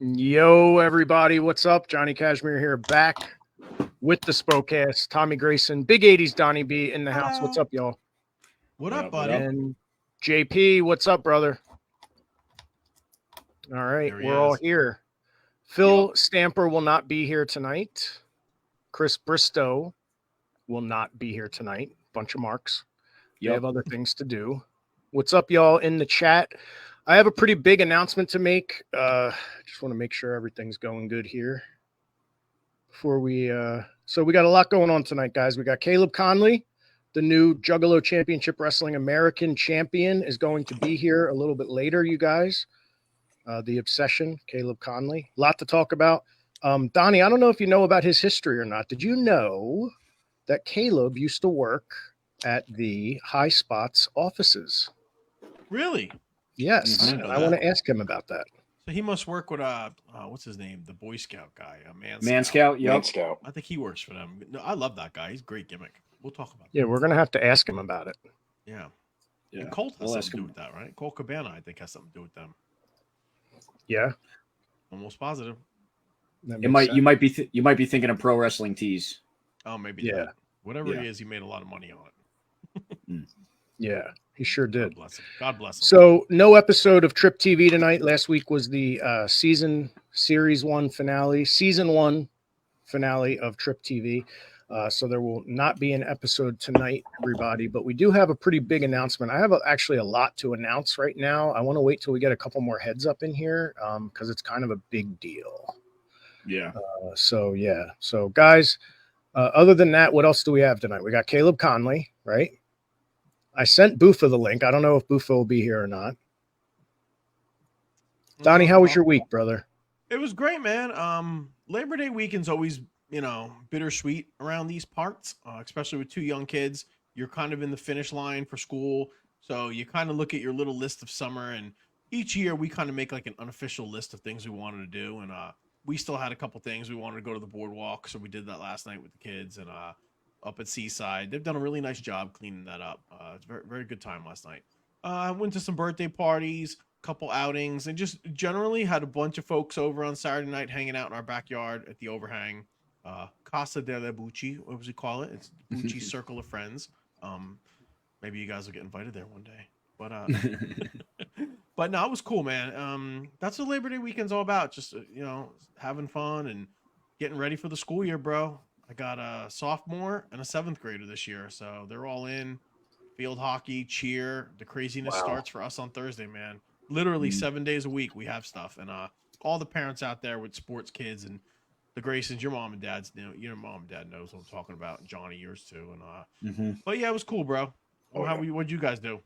Yo, everybody, what's up? Johnny Cashmere here, back with the SPOCast. Tommy Grayson, Big 80s Donnie B in the house. What's up, y'all? What up, buddy? And JP, what's up, brother? All right, we're all here. Phil Stamper will not be here tonight. Chris Bristow will not be here tonight. Bunch of marks. They have other things to do. What's up, y'all, in the chat? I have a pretty big announcement to make. Just want to make sure everything's going good here. Before we, so we got a lot going on tonight, guys. We got Caleb Konley, the new Juggalo Championship Wrestling American champion, is going to be here a little bit later, you guys. The Obsession, Caleb Konley. A lot to talk about. Donnie, I don't know if you know about his history or not. Did you know that Caleb used to work at the High Spots offices? Really? Yes. I want to ask him about that. So he must work with what's his name? The Boy Scout guy, Man Scout. Man Scout. I think he works for them. No, I love that guy. He's a great gimmick. We'll talk about that. Yeah, we're gonna have to ask him about it. Yeah. And Colt has something to do with that, right? Colt Cabana, I think, has something to do with them. Yeah. Almost positive. You might be thinking of Pro Wrestling Tees. Oh, maybe. Yeah. That. Whatever he is, he made a lot of money on it. Yeah, he sure did. God bless him. God bless him. So no episode of Trip TV tonight. Last week was the series 1 finale, season 1 finale of Trip TV. So there will not be an episode tonight, everybody, but we do have a pretty big announcement. I have actually a lot to announce right now. I want to wait till we get a couple more heads up in here because it's kind of a big deal. Yeah. So guys, other than that, what else do we have tonight? We got Caleb Konley, right? I sent Buffa the link. I don't know if Buffa will be here or not. Donnie, how was your week, brother? It was great, man. Labor Day weekend's always, bittersweet around these parts, especially with 2 young kids. You're kind of in the finish line for school. So you kind of look at your little list of summer, and each year we kind of make like an unofficial list of things we wanted to do. And we still had a couple things. We wanted to go to the boardwalk, so we did that last night with the kids. And up at Seaside, they've done a really nice job cleaning that up. It's a very, very good time last night. I went to some birthday parties, couple outings, and just generally had a bunch of folks over on Saturday night hanging out in our backyard at the overhang. Casa delle Bucci, what was we call it? It's Bucci's Circle of Friends. Maybe you guys will get invited there one day. But but no, it was cool, man. That's what Labor Day weekend's all about. Just having fun and getting ready for the school year, bro. I got a sophomore and a 7th grader this year, so they're all in. Field hockey, cheer. The craziness starts for us on Thursday, man. Literally 7 days a week we have stuff, and all the parents out there with sports kids and the Graysons, your mom and dad's, your mom and dad knows what I'm talking about. Johnny, yours too, and but yeah, it was cool, bro. What'd you guys do?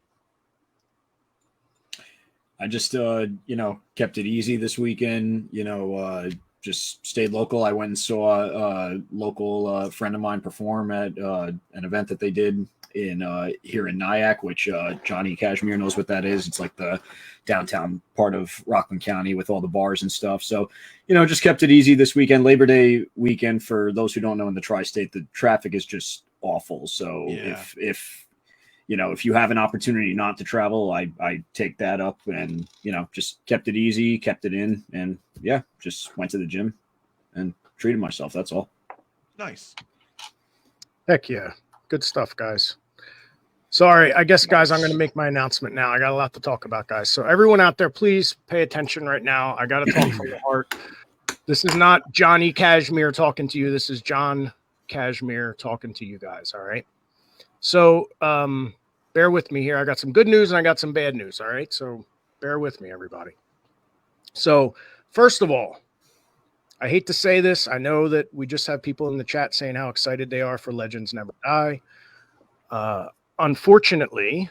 I just kept it easy this weekend. Just stayed local. I went and saw a local friend of mine perform at an event that they did in here in Nyack, which Johnny Cashmere knows what that is. It's like the downtown part of Rockland County with all the bars and stuff. So, just kept it easy this weekend. Labor Day weekend, for those who don't know, in the tri-state, the traffic is just awful. So if you have an opportunity not to travel, I take that up and, just kept it easy, kept it in, and just went to the gym and treated myself. That's all. Nice. Heck yeah. Good stuff, guys. Sorry, I guess, guys, I'm going to make my announcement now. I got a lot to talk about, guys. So everyone out there, please pay attention right now. I got to talk from the heart. This is not Johnny Cashmere talking to you. This is John Cashmere talking to you guys, all right? So bear with me here. I got some good news and I got some bad news, all right? So bear with me, everybody. So first of all, I hate to say this. I know that we just have people in the chat saying how excited they are for Legends Never Die. Unfortunately,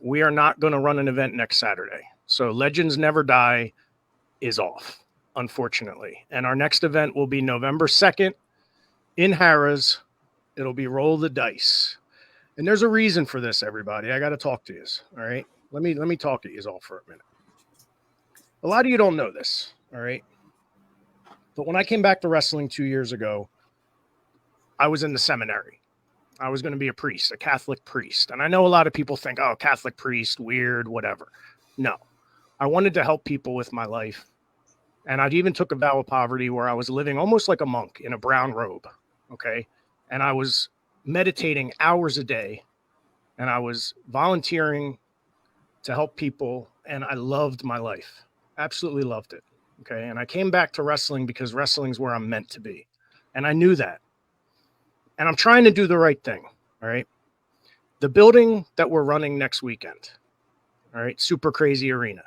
we are not going to run an event next Saturday. So Legends Never Die is off, unfortunately. And our next event will be November 2nd in Harrah's. It'll be Roll the Dice. And there's a reason for this, everybody. I got to talk to you. All right. Let me talk to you all for a minute. A lot of you don't know this. All right. But when I came back to wrestling 2 years ago, I was in the seminary. I was going to be a priest, a Catholic priest. And I know a lot of people think, oh, Catholic priest, weird, whatever. No. I wanted to help people with my life. And I even took a vow of poverty where I was living almost like a monk in a brown robe. Okay. And I was meditating hours a day, and I was volunteering to help people. And I loved my life. Absolutely loved it. Okay. And I came back to wrestling because wrestling's where I'm meant to be. And I knew that. And I'm trying to do the right thing. All right. The building that we're running next weekend, all right, Super Crazy Arena,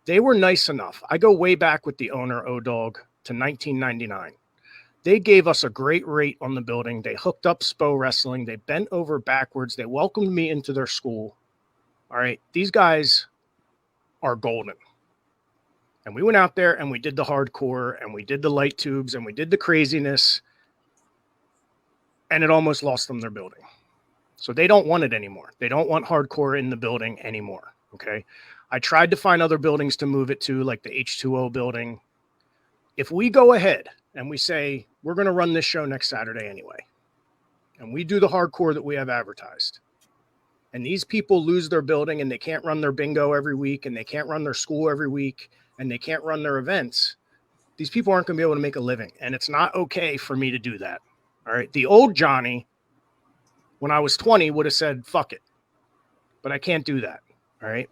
they were nice enough. I go way back with the owner, O-Dog, to 1999. They gave us a great rate on the building. They hooked up SPO Wrestling. They bent over backwards. They welcomed me into their school. All right. These guys are golden. And we went out there and we did the hardcore and we did the light tubes and we did the craziness. And it almost lost them their building. So they don't want it anymore. They don't want hardcore in the building anymore. Okay. I tried to find other buildings to move it to, like the H2O building. If we go ahead and we say, we're going to run this show next Saturday anyway, and we do the hardcore that we have advertised, and these people lose their building and they can't run their bingo every week and they can't run their school every week and they can't run their events, these people aren't going to be able to make a living. And it's not okay for me to do that. All right. The old Johnny, when I was 20, would have said, fuck it. But I can't do that. All right.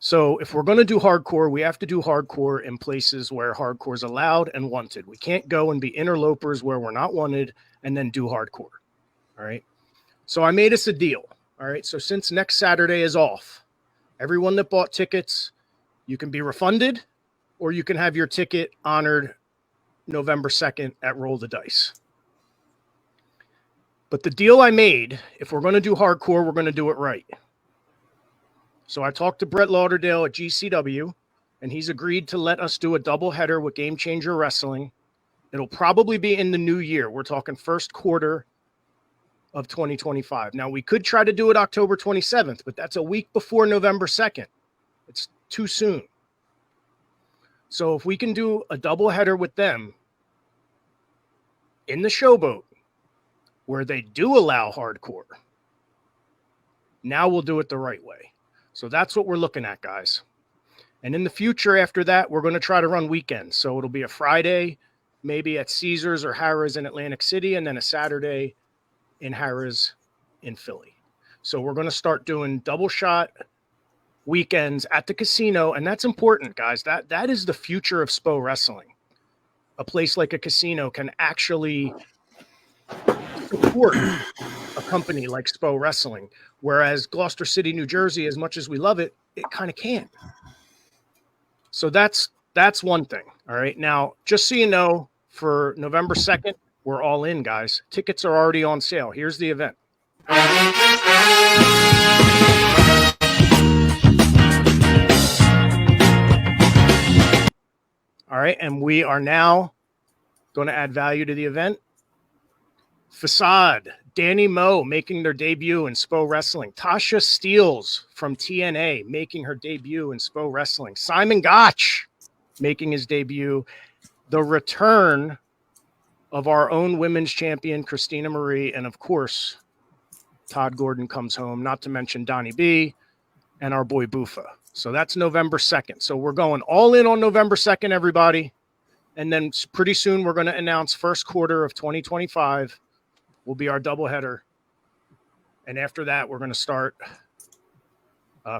So if we're going to do hardcore, we have to do hardcore in places where hardcore is allowed and wanted. We can't go and be interlopers where we're not wanted and then do hardcore. All right. So I made us a deal. All right. So since next Saturday is off, everyone that bought tickets, you can be refunded or you can have your ticket honored November 2nd at Roll the Dice. But the deal I made, if we're going to do hardcore, we're going to do it right. So I talked to Brett Lauderdale at GCW, and he's agreed to let us do a doubleheader with Game Changer Wrestling. It'll probably be in the new year. We're talking first quarter of 2025. Now, we could try to do it October 27th, but that's a week before November 2nd. It's too soon. So if we can do a doubleheader with them in the Showboat, where they do allow hardcore, now we'll do it the right way. So that's what we're looking at, guys. And in the future after that, we're going to try to run weekends. So it'll be a Friday, maybe at Caesars or Harrah's in Atlantic City, and then a Saturday in Harrah's in Philly. So we're going to start doing double shot weekends at the casino. And that's important, guys. That is the future of SPO Wrestling. A place like a casino can actually support a company like SPO Wrestling, whereas Gloucester City, New Jersey, as much as we love it, it kind of can't. So that's one thing. All right. Now, just so you know, for November 2nd, we're all in, guys. Tickets are already on sale. Here's the event. All right. And we are now going to add value to the event. Facade, Danny Moe making their debut in SPO Wrestling. Tasha Steeles from TNA making her debut in SPO Wrestling. Simon Gotch making his debut. The return of our own women's champion, Christina Marie. And of course, Todd Gordon comes home, not to mention Donnie B and our boy Buffa. So that's November 2nd. So we're going all in on November 2nd, everybody. And then pretty soon we're going to announce first quarter of 2025 will be our doubleheader. And after that, we're going to start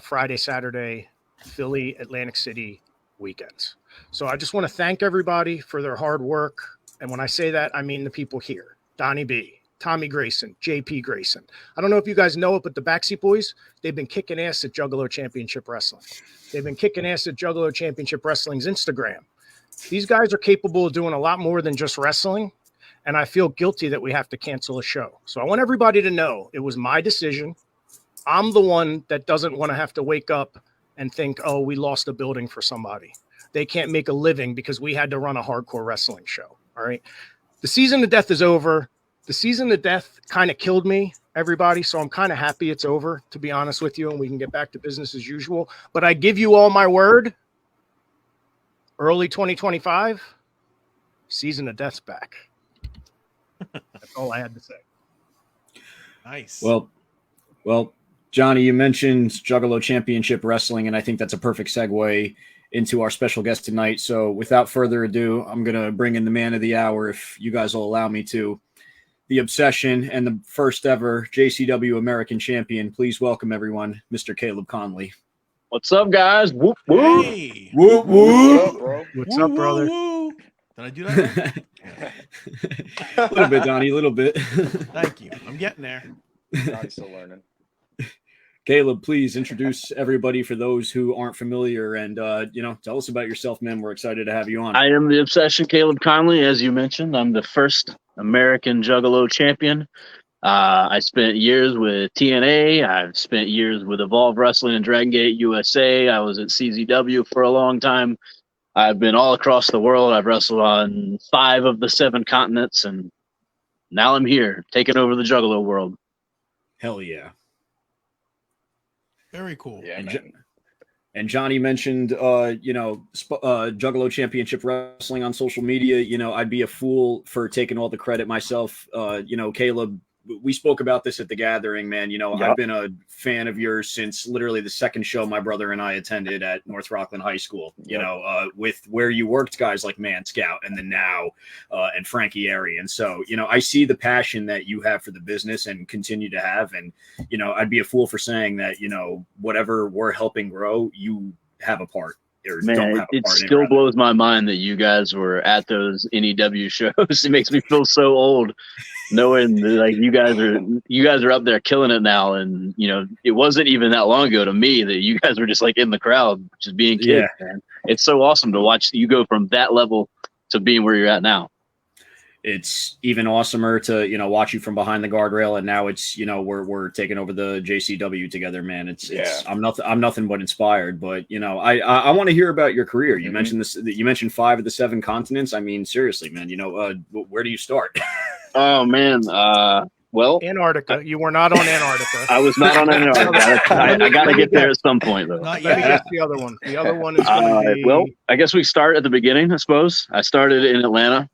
Friday, Saturday, Philly, Atlantic City weekends. So I just want to thank everybody for their hard work. And when I say that, I mean the people here. Donnie B, Tommy Grayson, JP Grayson. I don't know if you guys know it, but the Backseat Boys, they've been kicking ass at Juggalo Championship Wrestling. They've been kicking ass at Juggalo Championship Wrestling's Instagram. These guys are capable of doing a lot more than just wrestling. And I feel guilty that we have to cancel a show. So I want everybody to know it was my decision. I'm the one that doesn't want to have to wake up and think, oh, we lost a building for somebody. They can't make a living because we had to run a hardcore wrestling show. All right. The season of death is over. The season of death kind of killed me, everybody. So I'm kind of happy it's over, to be honest with you, and we can get back to business as usual. But I give you all my word. Early 2025, season of death's back. That's all I had to say. Nice. Well, Johnny, you mentioned Juggalo Championship Wrestling, and I think that's a perfect segue into our special guest tonight. So without further ado, I'm going to bring in the man of the hour, if you guys will allow me to. The Obsession and the first ever JCW American Champion. Please welcome, everyone, Mr. Caleb Konley. What's up, guys? Whoop, whoop. Hey. Whoop, What's up, bro? What's Woo, up, brother? Woo, woo. Did I do that right? A little bit, Donnie, a little bit. Thank you. I'm getting there. Johnny's still learning. Caleb, please introduce everybody for those who aren't familiar, and tell us about yourself, man. We're excited to have you on. I am the Obsession, Caleb Konley, as you mentioned. I'm the first American Juggalo champion. I spent years with TNA. I've spent years with Evolve Wrestling and Dragon Gate USA. I was at CZW for a long time. I've been all across the world. I've wrestled on 5 of the 7 continents, and now I'm here, taking over the Juggalo world. Hell yeah. Very cool. Yeah, And Johnny mentioned, Juggalo Championship Wrestling on social media. I'd be a fool for taking all the credit myself. Caleb, we spoke about this at the gathering, man. Yep. I've been a fan of yours since literally the second show my brother and I attended at North Rockland High School, with where you worked guys like Man Scout and then now and Frankie Airy. And so, I see the passion that you have for the business and continue to have. And, I'd be a fool for saying that, whatever we're helping grow, you have a part. Man, it still blows my mind that you guys were at those NEW shows. It makes me feel so old knowing that, like, you guys are up there killing it now. And, it wasn't even that long ago to me that you guys were just like in the crowd, just being kids, man. It's so awesome to watch you go from that level to being where you're at now. It's even awesomer to, watch you from behind the guardrail. And now it's, we're taking over the JCW together, man. I'm nothing but inspired, but I want to hear about your career. You mentioned this, you mentioned 5 of the 7 continents. I mean, seriously, man, where do you start? Oh man. Well, Antarctica. You were not on Antarctica. I was not on Antarctica. I got to get there at some point, though. Not Let me yet. guess the other one. The other one is going to be... Well, I guess we start at the beginning, I suppose. I started in Atlanta.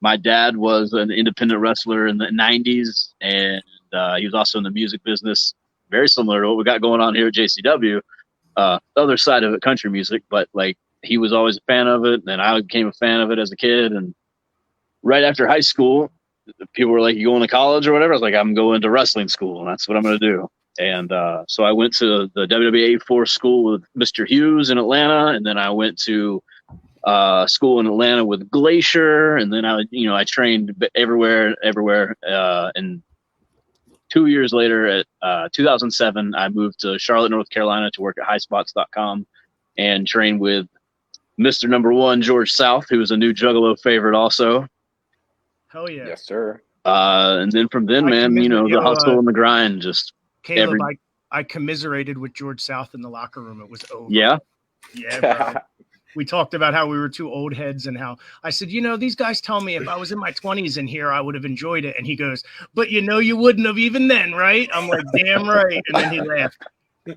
My dad was an independent wrestler in the 90s, and he was also in the music business, very similar to what we got going on here at JCW. The other side of it, country music, but like he was always a fan of it, and I became a fan of it as a kid. And right after high school, people were like, "You going to college or whatever?" I was like, "I'm going to wrestling school, and that's what I'm going to do." And so I went to the WWE 4 school with Mr. Hughes in Atlanta, and then I went to school in Atlanta with Glacier, and then I trained everywhere. And 2 years later, at 2007, I moved to Charlotte, North Carolina, to work at highspots.com and train with Mr. Number 1 George South, who was a new Juggalo favorite also. Hell yeah. Yes, sir. And then from then, man, the hustle and the grind, just Caleb, I commiserated with George South in the locker room. It was over. yeah. Bro. We talked about how we were 2 old heads and how I said, these guys tell me if I was in my 20s in here, I would have enjoyed it. And he goes, but you wouldn't have even then, right? I'm like, damn right. And then he laughed.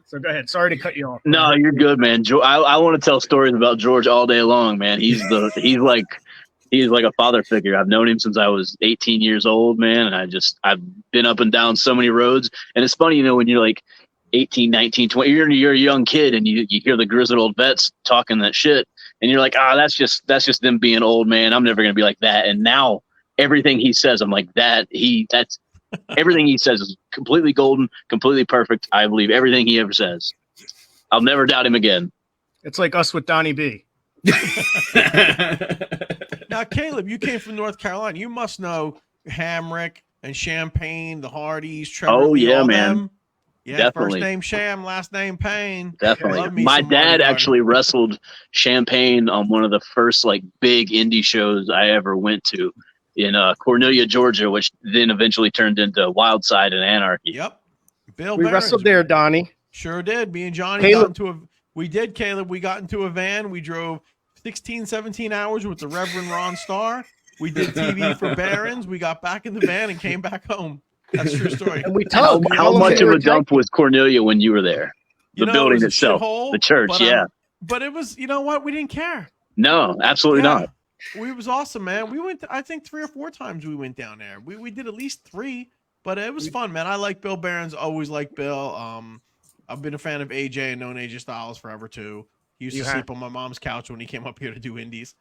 So go ahead. Sorry to cut you off. No, you're good, man. I want to tell stories about George all day long, man. He's like a father figure. I've known him since I was 18 years old, man. And I've been up and down so many roads. And it's funny, when you're like 18, 19, 20, you're a young kid and you hear the grizzled old vets talking that shit. And you're like, that's just them being old, man. I'm never going to be like that. And now everything he says, I'm like that's everything he says is completely golden, completely perfect. I believe everything he ever says. I'll never doubt him again. It's like us with Donnie B. Now, Caleb, you came from North Carolina. You must know Hamrick and Champagne, the Hardys, Trevor. Oh, Lee, yeah, all man. them. Yeah, Definitely. First name Sham, last name Payne. Definitely. Love me My some dad Marty actually wrestled Champagne on one of the first big indie shows I ever went to in Cornelia, Georgia, which then eventually turned into Wildside and Anarchy. Yep. Bill We Barons. wrestled there, Donnie. Sure did. Me and Johnny Caleb. Caleb. We got into a van. We drove 16, 17 hours with the Reverend Ron Starr. We did TV for Barons. We got back in the van and came back home. That's a true story. And we How talked. much of a dump was Cornelia when you were there? The It building was a itself, shithole, the church, but, yeah. But it was, you know what? We didn't care. No, absolutely not. It was awesome, man. We went, I think 3 or 4 times we went down there. We did at least 3. But it was fun, man. I like Bill Barron's. Always liked Bill. I've been a fan of AJ and known AJ Styles forever too. He used to sleep on my mom's couch when he came up here to do indies.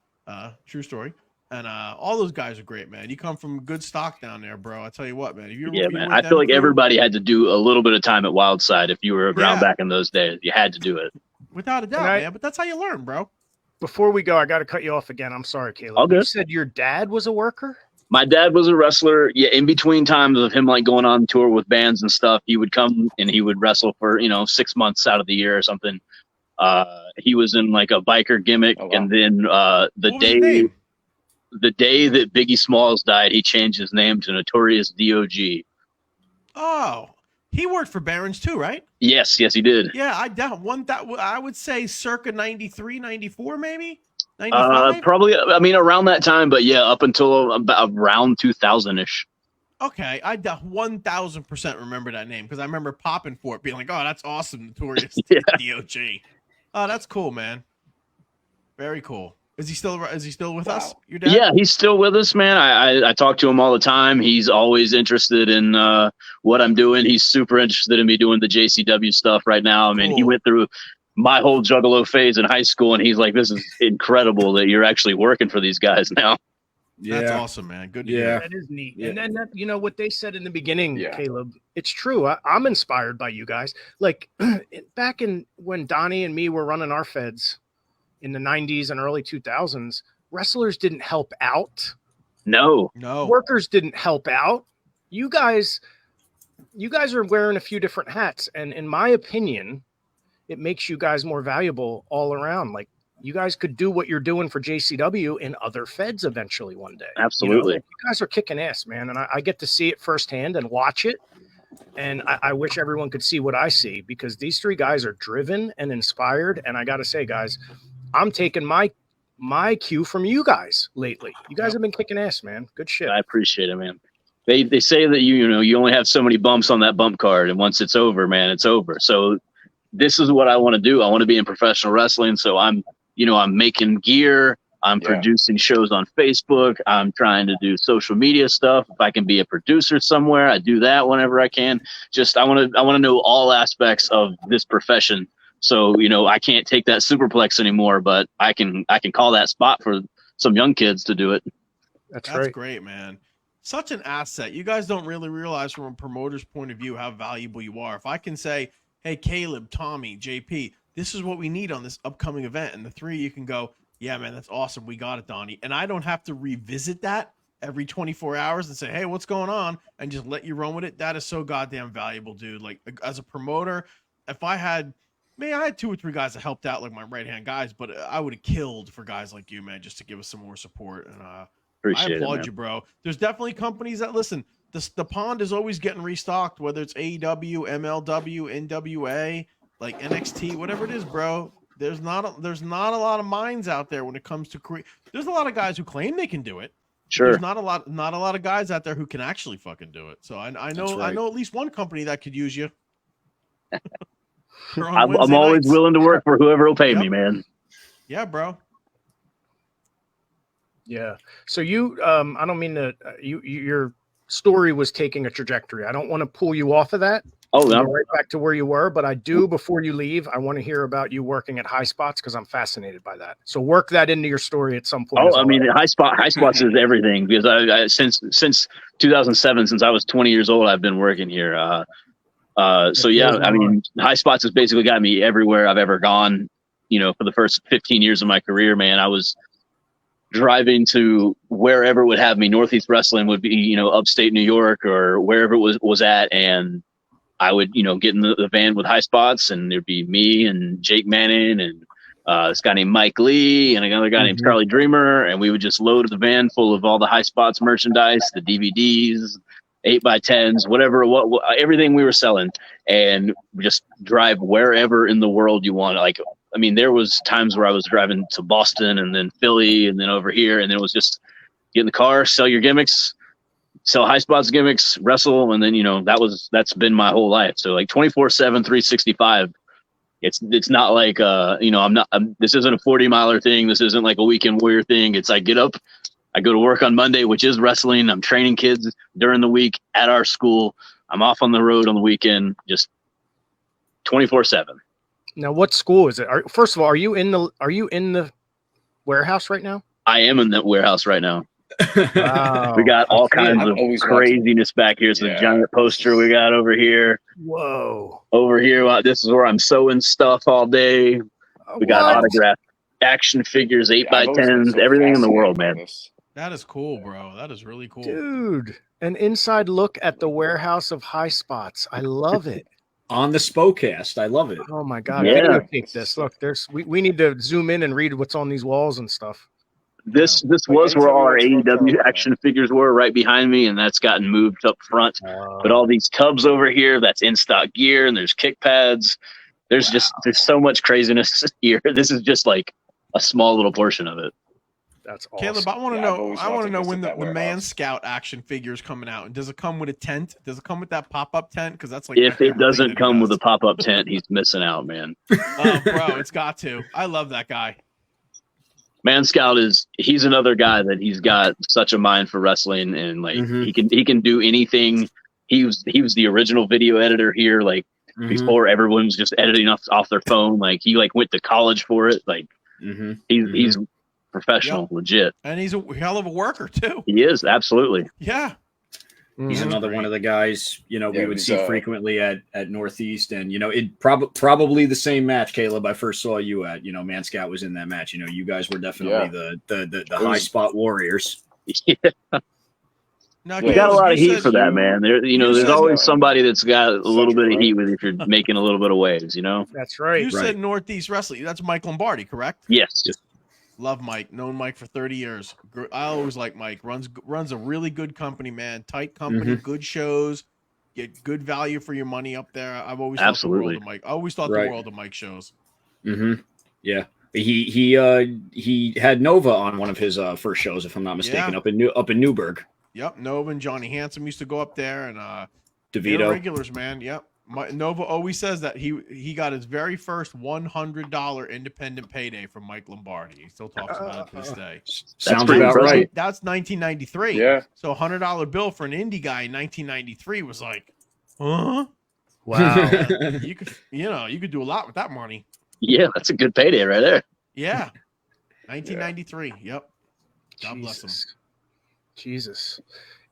True story. And all those guys are great, man. You come from good stock down there, bro. I tell you what, man. Man. I feel like everybody had to do a little bit of time at Wildside if you were around back in those days. You had to do it. Without a doubt, man. But that's how you learn, bro. Before we go, I got to cut you off again. I'm sorry, Caleb. All good. You said your dad was a worker? My dad was a wrestler. Yeah, in between times of him like going on tour with bands and stuff, he would come and he would wrestle for 6 months out of the year or something. He was in like a biker gimmick, and then the day that Biggie Smalls died, he changed his name to Notorious D.O.G. Oh, he worked for Barron's too, right? Yes, he did. Yeah, I would say circa 93, 94, maybe 95. Probably. I mean, around that time, but yeah, up until about around 2000-ish. Okay, I 1000% remember that name because I remember popping for it, being like, "Oh, that's awesome, Notorious D.O.G." Oh, that's cool, man. Very cool. Is he still with us? Your dad? Yeah, he's still with us, man. I talk to him all the time. He's always interested in what I'm doing. He's super interested in me doing the JCW stuff right now. I mean, he went through my whole Juggalo phase in high school, and he's like, "This is incredible that you're actually working for these guys now." Yeah, that's awesome, man. Good to hear. That is neat. Yeah. And then what they said in the beginning, Caleb, it's true. I'm inspired by you guys. Like back when Donnie and me were running our feds in the 90s and early 2000s, wrestlers didn't help out. No. Workers didn't help out. You guys are wearing a few different hats. And in my opinion, it makes you guys more valuable all around. Like you guys could do what you're doing for JCW in other feds eventually one day. Absolutely. You guys are kicking ass, man. And I get to see it firsthand and watch it. And I wish everyone could see what I see because these three guys are driven and inspired. And I got to say, guys, I'm taking my cue from you guys lately. You guys have been kicking ass, man. Good shit. I appreciate it, man. They say that you only have so many bumps on that bump card, and once it's over, man, it's over. So this is what I want to do. I want to be in professional wrestling. So I'm making gear. I'm producing shows on Facebook. I'm trying to do social media stuff. If I can be a producer somewhere, I do that whenever I can. Just I want to know all aspects of this profession. So, I can't take that superplex anymore, but I can call that spot for some young kids to do it. That's great, man. Such an asset. You guys don't really realize from a promoter's point of view how valuable you are. If I can say, hey, Caleb, Tommy, JP, this is what we need on this upcoming event. And the three of you can go, yeah, man, that's awesome. We got it, Donnie. And I don't have to revisit that every 24 hours and say, hey, what's going on? And just let you run with it. That is so goddamn valuable, dude. Like as a promoter, if I had 2 or 3 guys that helped out, like my right-hand guys, but I would have killed for guys like you, man, just to give us some more support. And I applaud you, bro. There's definitely companies that listen. The pond is always getting restocked, whether it's AEW, MLW, NWA, like NXT, whatever it is, bro. There's not a lot of minds out there when it comes to there's a lot of guys who claim they can do it. Sure. There's not a lot of guys out there who can actually fucking do it. So I know at least one company that could use you. I'm always willing to work for whoever will pay me, man. Yeah, bro. Yeah. So you, I don't mean to. Your story was taking a trajectory. I don't want to pull you off of that. Oh no, right back to where you were. But I do. Before you leave, I want to hear about you working at High Spots because I'm fascinated by that. So work that into your story at some point. Oh, I mean, High Spots is everything because I since 2007, since I was 20 years old, I've been working here. So yeah, I mean, High Spots has basically got me everywhere I've ever gone. For the first 15 years of my career, man, I was driving to wherever would have me. Northeast Wrestling would be, upstate New York or wherever it was at. And I would, get in the van with High Spots and there'd be me and Jake Manning and this guy named Mike Lee and another guy named Charlie Dreamer. And we would just load the van full of all the High Spots merchandise, the DVDs, 8x10s, whatever, everything we were selling, and just drive wherever in the world you want. Like, I mean, there was times where I was driving to Boston and then Philly and then over here, and then it was just get in the car, sell your gimmicks, sell High Spots gimmicks, wrestle, and then that's been my whole life. So like 24/7, 365. It's not like this isn't a 40-miler thing. This isn't like a weekend warrior thing. It's I get up, I go to work on Monday, which is wrestling. I'm training kids during the week at our school. I'm off on the road on the weekend, just 24/7. Now, what school is it? First of all, are you in the warehouse right now? I am in that warehouse right now. Wow. We got all kinds I'm of always craziness back here. It's a giant poster we got over here. Whoa. Over here, this is where I'm sewing stuff all day. We got autographed action figures, 8x10s, everything in the world, man. That is cool, bro. That is really cool. Dude, an inside look at the warehouse of high spots. I love it. On the SPOCast. I love it. Oh my God. Yeah. Videotape this. Look, we need to zoom in and read what's on these walls and stuff. This was where all our AEW action figures were, right behind me, and that's gotten moved up front. But all these tubs over here, that's in stock gear, and there's kick pads. There's so much craziness here. This is just like a small little portion of it. That's awesome. Caleb, I want to know when the Man Scout action figure is coming out. And does it come with a tent? Does it come with that pop-up tent? Because that's like if it doesn't come with a pop-up tent, he's missing out, man. Oh, bro, it's got to. I love that guy. Man Scout he's another guy that he's got such a mind for wrestling, and like he can do anything. He was the original video editor here, like before everyone was just editing off their phone. Like he went to college for it. Like he's professional, legit. And he's a hell of a worker too. He is, absolutely. Yeah. He's another one of the guys, we would see frequently at Northeast, and it probably the same match, Caleb, I first saw you at. Man Scout was in that match. You guys were definitely the high spot warriors. Yeah. Now, you got a lot of heat for that, man. There's always somebody that's got a little bit of heat with if you're making a little bit of waves, That's right. You said Northeast Wrestling. That's Mike Lombardi, correct? Yes. Love Mike. Known Mike for 30 years. I always like Mike. Runs a really good company, man. Tight company, good shows, get good value for your money up there. I've always thought the world of Mike. I always thought the world of Mike shows. Yeah. He had Nova on one of his first shows, if I'm not mistaken, up in Newburgh. Yep, Nova and Johnny Handsome used to go up there, and DeVito regulars, man. Yep. Nova always says that he got his very first $100 independent payday from Mike Lombardi. He still talks about it to this day. Sounds about right. That's 1993. Yeah. So $100 bill for an indie guy in 1993 was like, huh? Wow. you could do a lot with that money. Yeah, that's a good payday right there. Yeah. 1993. Yep. God bless him. Jesus.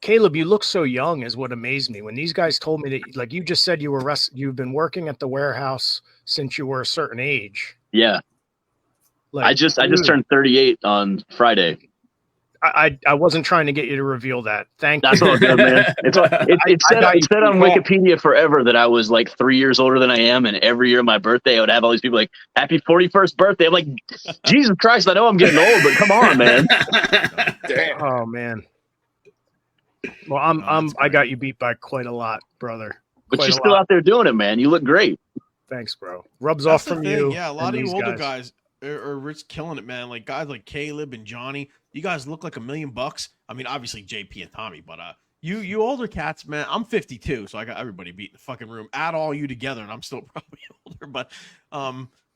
Caleb, you look so young is what amazed me. When these guys told me that, like you just said, you've been working at the warehouse since you were a certain age. Yeah. Like, I just turned 38 on Friday. I wasn't trying to get you to reveal that. Thank you. That's all good, man. It said on Wikipedia forever that I was like 3 years older than I am, and every year my birthday I would have all these people like, happy 41st birthday. I'm like, Jesus Christ, I know I'm getting old, but come on, man. Damn. Oh man. Well, I got you beat by quite a lot, brother. But you're still out there doing it, man. You look great. Thanks, bro. Rubs off from you. Yeah, a lot of you older guys are rich killing it, man. Like guys like Caleb and Johnny, you guys look like $1 million. I mean, obviously JP and Tommy, but you older cats, man. I'm 52, so I got everybody beat in the fucking room. Add all you together, and I'm still probably older. But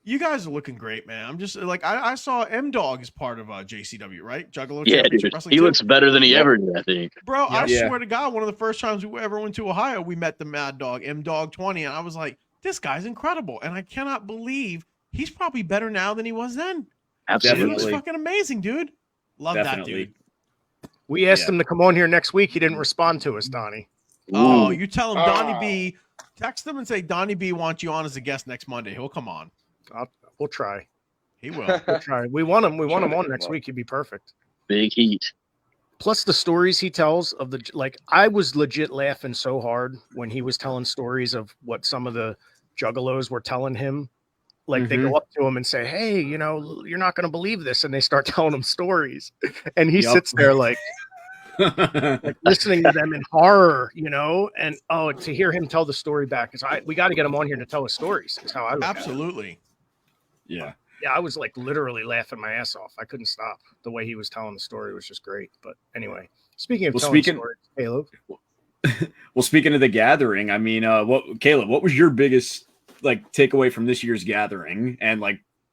you guys are looking great, man. I'm just like I saw M Dog as part of JCW, right? Juggalo. Yeah, dude. He looks better than he ever did, I think. Bro, I swear to God, one of the first times we ever went to Ohio, we met the Mad Dog, M Dog 20, and I was like, this guy's incredible, and I cannot believe he's probably better now than he was then. Absolutely. He looks fucking amazing, dude. Love that dude. We asked him to come on here next week. He didn't respond to us, Donnie. Oh, you tell him Donnie B. Text him and say Donnie B wants you on as a guest next Monday. He'll come on. We'll try. He will. We'll try. We want him. We want him on next week. He'd be perfect. Big heat. Plus the stories he tells of I was legit laughing so hard when he was telling stories of what some of the juggalos were telling him. Like they go up to him and say, hey, you're not going to believe this. And they start telling him stories. And he sits there like listening to them in horror, and to hear him tell the story back. We got to get him on here to tell his stories. Is how I look Absolutely. Yeah. Yeah, I was like literally laughing my ass off. I couldn't stop. The way he was telling the story was just great. But anyway, speaking of telling stories, Caleb. Well, speaking of the gathering, I mean, Caleb, what was your biggest takeaway from this year's gathering, and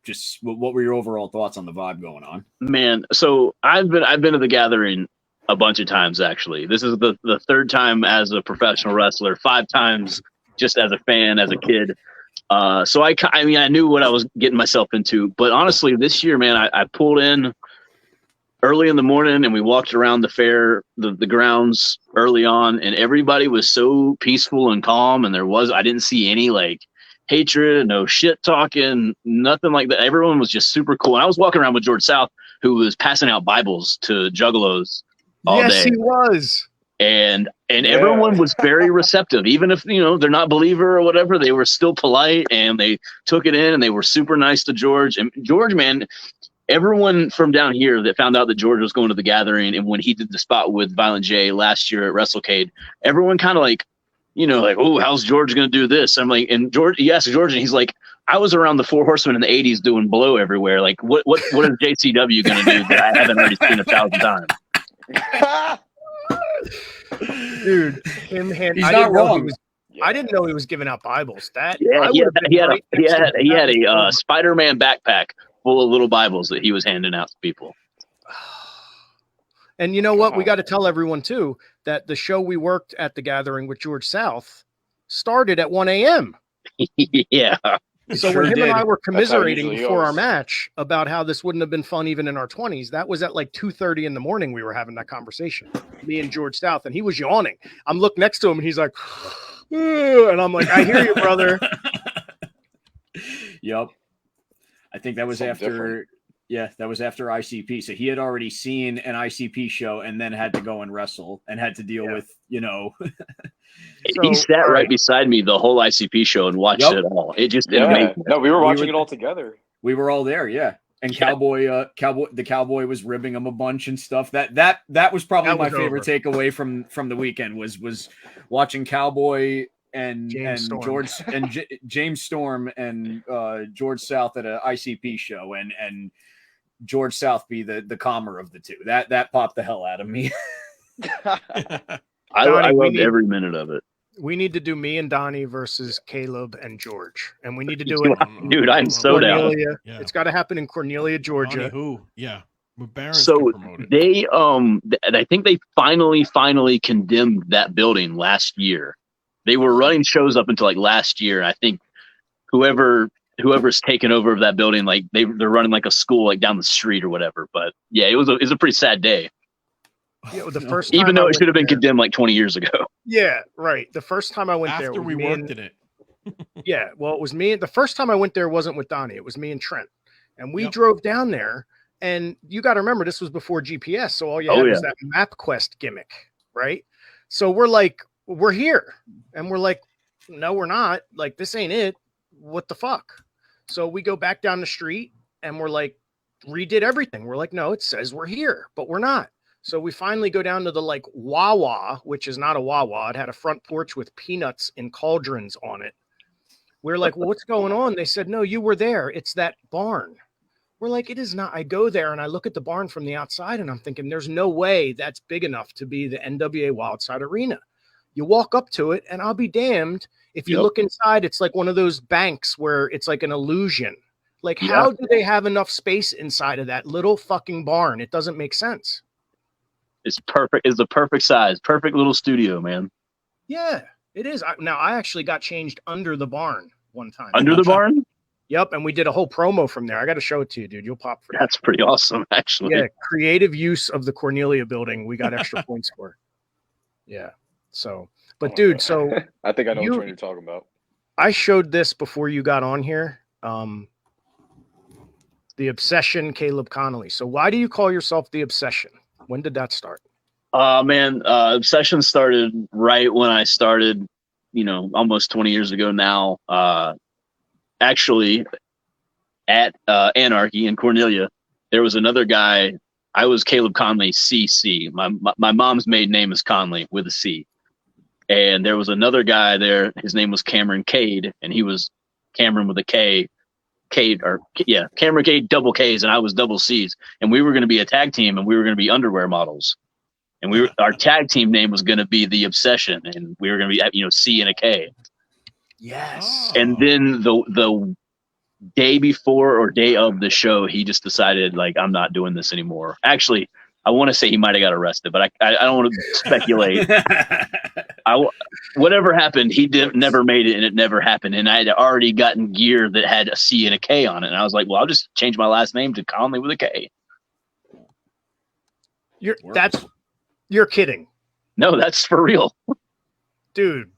just what were your overall thoughts on the vibe going on? Man, so I've been to the gathering a bunch of times actually. This is the third time as a professional wrestler, 5 times just as a fan, as a kid. So I mean, I knew what I was getting myself into. But honestly, this year, man, I pulled in early in the morning and we walked around the fair, the grounds early on, and everybody was so peaceful and calm. And I didn't see any like hatred, no shit talking, nothing like that. Everyone was just super cool. And I was walking around with George South, who was passing out Bibles to Juggalos all Yes, day. he was. And everyone was very receptive, even if they're not believer or whatever. They were still polite and they took it in and they were super nice to George. And George, man, everyone from down here that found out that George was going to the gathering, and when he did the spot with Violent J last year at WrestleCade, everyone kind of like, oh, how's George going to do this? I'm like, and George, he asked George, and he's like, I was around the Four Horsemen in the '80s doing blow everywhere. Like, what is JCW going to do that I haven't already seen 1,000 times? Dude, He's not wrong. I didn't know he was giving out Bibles. He had a Spider-Man backpack full of little Bibles that he was handing out to people. And you know what? We got to tell everyone too that the show we worked at the gathering with George South started at 1 a.m. Yeah. So when him and I were commiserating before our match about how this wouldn't have been fun even in our 20s, that was at like 2:30 in the morning. We were having that conversation, me and George South, and he was yawning. I'm looking next to him and he's like, and I'm like, I hear you, brother. Yep. I think that was after ICP. So he had already seen an ICP show and then had to go and wrestle and had to deal with, he sat right beside me the whole ICP show and watched it all. It just no, we were watching it all together. We were all there, yeah. And the Cowboy was ribbing him a bunch and stuff. That was probably my favorite takeaway from the weekend was watching Cowboy and George and James Storm and George South at an ICP show and George South be the calmer of the two. That popped the hell out of me. I loved every minute of it. We need to do me and Donnie versus Caleb and George, and we need to do it. Dude, I'm so down. Yeah. It's got to happen in Cornelia, Georgia. Donnie who? Yeah. So they I think they finally condemned that building last year. They were running shows up until like last year. I think whoever's taken over of that building, like they're running like a school like down the street or whatever. But yeah, it was a pretty sad day. Yeah, the first even though it should have been condemned like 20 years ago. Yeah, right. The first time I went there, after we worked at it. Yeah, well, it was me. The first time I went there wasn't with Donnie. It was me and Trent, and we drove down there. And you got to remember, this was before GPS, so all you had was that MapQuest gimmick, right? So we're like, we're here, and we're like, no, we're not. Like, this ain't it. What the fuck? So we go back down the street, and we're like, redid everything. We're like, no, it says we're here, but we're not. So we finally go down to the like Wawa, which is not a Wawa. It had a front porch with peanuts and cauldrons on it. We're like, well, what's going on? They said, no, you were there. It's that barn. We're like, it is not. I go there and I look at the barn from the outside and I'm thinking, there's no way that's big enough to be the NWA Wildside Arena. You walk up to it and I'll be damned. If you look inside, it's like one of those banks where it's like an illusion. Like, how do they have enough space inside of that little fucking barn? It doesn't make sense. It's perfect. It's the perfect size. Perfect little studio, man. Yeah, it is. I actually got changed under the barn one time. Under the barn? Yep, and we did a whole promo from there. I got to show it to you, dude. You'll pop for that. That's pretty awesome, actually. Yeah, creative use of the Cornelia building. We got extra points for. Yeah. So, but dude, so I think I know what you're talking about. I showed this before you got on here. The Obsession, Caleb Konley. So why do you call yourself the Obsession? When did that start? Man, Obsession started right when I started, almost 20 years ago now. Actually, at Anarchy in Cornelia, there was another guy. I was Caleb Konley, CC. My mom's maiden name is Konley with a C. And there was another guy there. His name was Cameron Cade, and he was Cameron with a K. Cameron Cade, double K's, and I was double C's. And we were going to be a tag team, and we were going to be underwear models. And our tag team name was going to be the Obsession, and we were going to be, C and a K. Yes. And then the day before or day of the show, he just decided, like, I'm not doing this anymore. Actually, I want to say he might have got arrested, but I don't want to speculate. Whatever happened, he never made it, and it never happened. And I had already gotten gear that had a C and a K on it, and I was like, well, I'll just change my last name to Konley with a K. You're kidding. No, that's for real. Dude,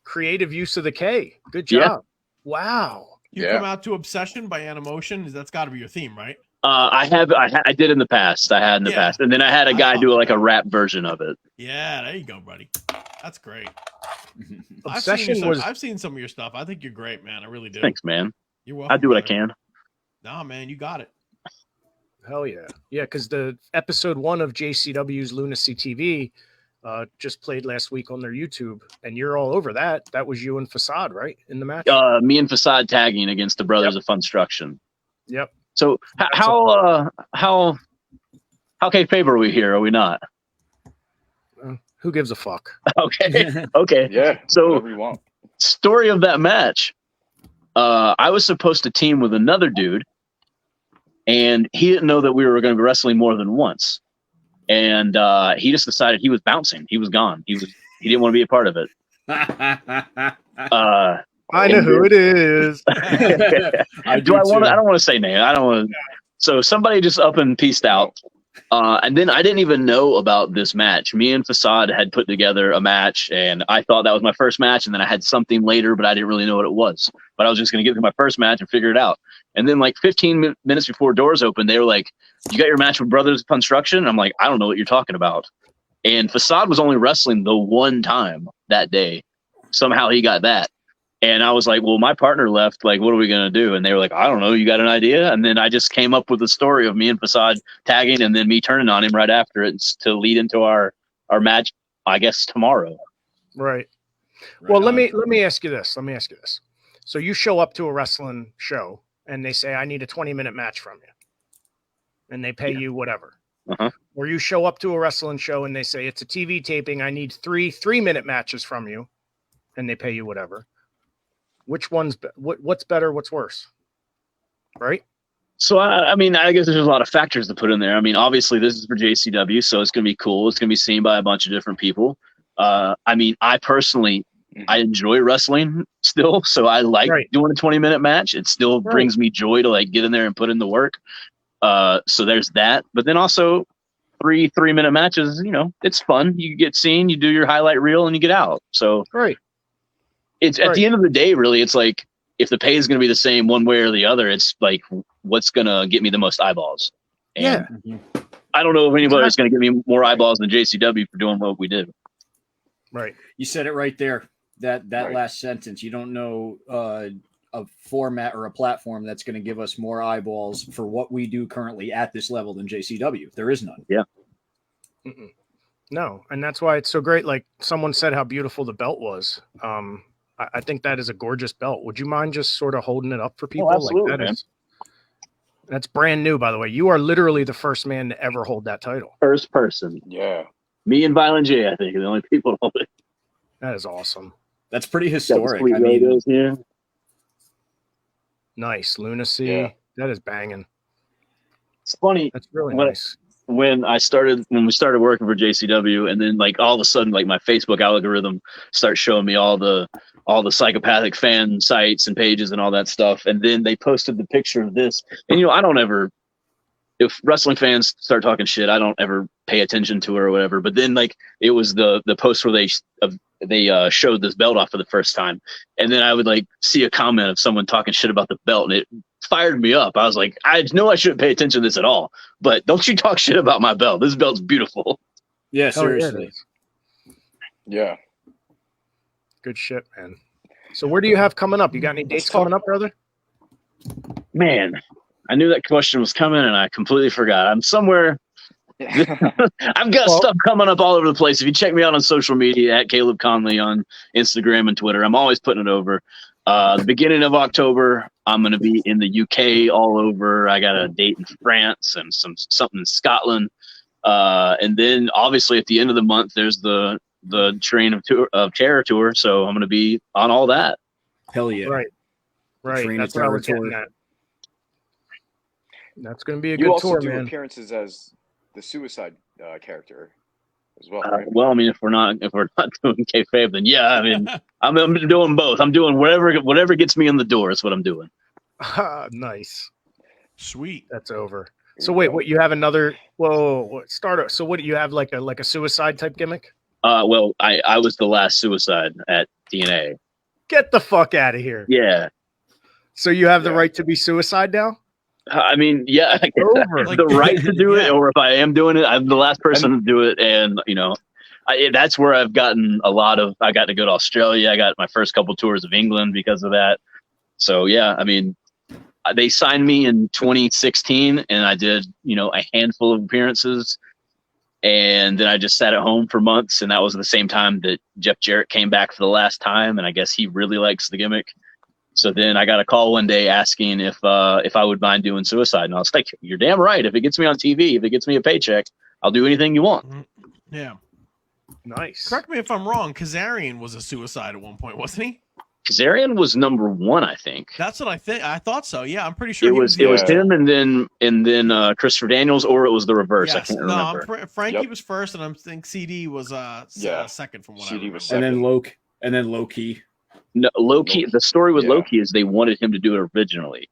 creative use of the K. Good job. Yeah. Wow. You come out to Obsession by Animotion. That's got to be your theme, right? I did in the past. I had in the past. And then I had a guy do like a rap version of it. Yeah, there you go, buddy. That's great. Obsession I've seen some of your stuff. I think you're great, man. I really do. Thanks, man. You're welcome. I do what I can. Nah, man, you got it. Hell yeah. Yeah, because the episode 1 of JCW's Lunacy TV just played last week on their YouTube, and you're all over that. That was you and Facade, right? In the match? Me and Facade tagging against the Brothers of Funstruction. Yep. So how kayfabe are we here? Are we not? Who gives a fuck? Okay. Okay. Yeah. So whatever you want. Story of that match. I was supposed to team with another dude, and he didn't know that we were going to be wrestling more than once. And he just decided he was bouncing. He was gone. He didn't want to be a part of it. I know who it is. I don't want to say name. I don't want to. So somebody just up and peaced out. And then I didn't even know about this match. Me and Facade had put together a match, and I thought that was my first match. And then I had something later, but I didn't really know what it was. But I was just going to get to my first match and figure it out. And then like 15 minutes before doors opened, they were like, "You got your match with Brothers of Construction?" And I'm like, "I don't know what you're talking about." And Facade was only wrestling the one time that day. Somehow he got that. And I was like, well, my partner left. Like, what are we going to do? And they were like, I don't know. You got an idea? And then I just came up with the story of me and Facade tagging and then me turning on him right after it to lead into our match, I guess, tomorrow. Right. Well, let me ask you this. So you show up to a wrestling show and they say, I need a 20-minute match from you. And they pay you whatever. Uh-huh. Or you show up to a wrestling show and they say, it's a TV taping. I need 3-minute matches from you. And they pay you whatever. Which one's what's better? What's worse? Right. So, I mean, I guess there's a lot of factors to put in there. I mean, obviously this is for JCW, so it's going to be cool. It's going to be seen by a bunch of different people. I mean, I personally, I enjoy wrestling still. So I like doing a 20-minute match. It still brings me joy to like get in there and put in the work. So there's that, but then also 3-minute matches, you know, it's fun. You get seen, you do your highlight reel and you get out. So it's at the end of the day, really, it's like if the pay is going to be the same one way or the other, it's like what's going to get me the most eyeballs. And I don't know if anybody's going to give me more eyeballs than JCW for doing what we did. Right. You said it right there. That last sentence. You don't know a format or a platform that's going to give us more eyeballs for what we do currently at this level than JCW. There is none. Yeah. Mm-mm. No. And that's why it's so great. Like someone said how beautiful the belt was. I think that is a gorgeous belt. Would you mind just sort of holding it up for people? Absolutely, like that man. That's brand new, by the way. You are literally the first man to ever hold that title. First person. Yeah. Me and Violent J, I think, are the only people to hold it. That is awesome. That's pretty historic. I mean, nice. Lunacy. Yeah. That is banging. It's funny. That's really nice. When we started working for JCW, and then like all of a sudden, like my Facebook algorithm starts showing me all the psychopathic fan sites and pages and all that stuff. And then they posted the picture of this. And you know, I don't ever, if wrestling fans start talking shit, I don't ever pay attention to it or whatever. But then like it was the post where they showed this belt off for the first time, and then I would like see a comment of someone talking shit about the belt, and it fired me up. I was like, I know I shouldn't pay attention to this at all, but don't you talk shit about my belt. This belt's beautiful. Yeah, seriously. Yeah. Good shit, man. So where do you have coming up? You got any dates coming up, brother? Man, I knew that question was coming and I completely forgot. I'm somewhere. I've got stuff coming up all over the place. If you check me out on social media at Caleb Konley on Instagram and Twitter, I'm always putting it over. The beginning of October, I'm going to be in the UK all over. I got a date in France and something in Scotland. And then obviously at the end of the month, there's the Train of Terror tour. So I'm going to be on all that. Hell yeah. Right. Katrina That's what I was territory. getting at. That's going to be a You good also tour, do man. appearances as the Suicide character as well, right? Well, I mean, if we're not doing kayfabe, then yeah, I mean, I'm doing both. I'm doing whatever gets me in the door. Is what I'm doing. Nice. Sweet. That's over. There So you wait, go. what you have another? Whoa, start. So what do you have like a suicide type gimmick? Well, I was the last suicide at TNA. Get the fuck out of here. Yeah. So you have the Yeah. right to be suicide now? I mean, yeah, I guess Over. Like- the right to do it, Yeah. or if I am doing it, I'm the last person to do it, and that's where I've gotten a lot of. I got to go to Australia. I got my first couple tours of England because of that. So yeah, I mean, they signed me in 2016, and I did a handful of appearances, and then I just sat at home for months, and that was the same time that Jeff Jarrett came back for the last time, and I guess he really likes the gimmick. So then I got a call one day asking if I would mind doing suicide, and I was like, "You're damn right. If it gets me on TV, if it gets me a paycheck, I'll do anything you want." Yeah. Nice. Correct me if I'm wrong. Kazarian was a suicide at one point, wasn't he? Kazarian was number one, I think. That's what I think. I thought so. Yeah, I'm pretty sure It he was the- him, and then Christopher Daniels, or it was the reverse. I Yes. can't No, remember. Frankie Yep. was first, and I think CD was second from what CD I was remember. second. And then low key. No, Loki. The story with Yeah. Loki is they wanted him to do it originally,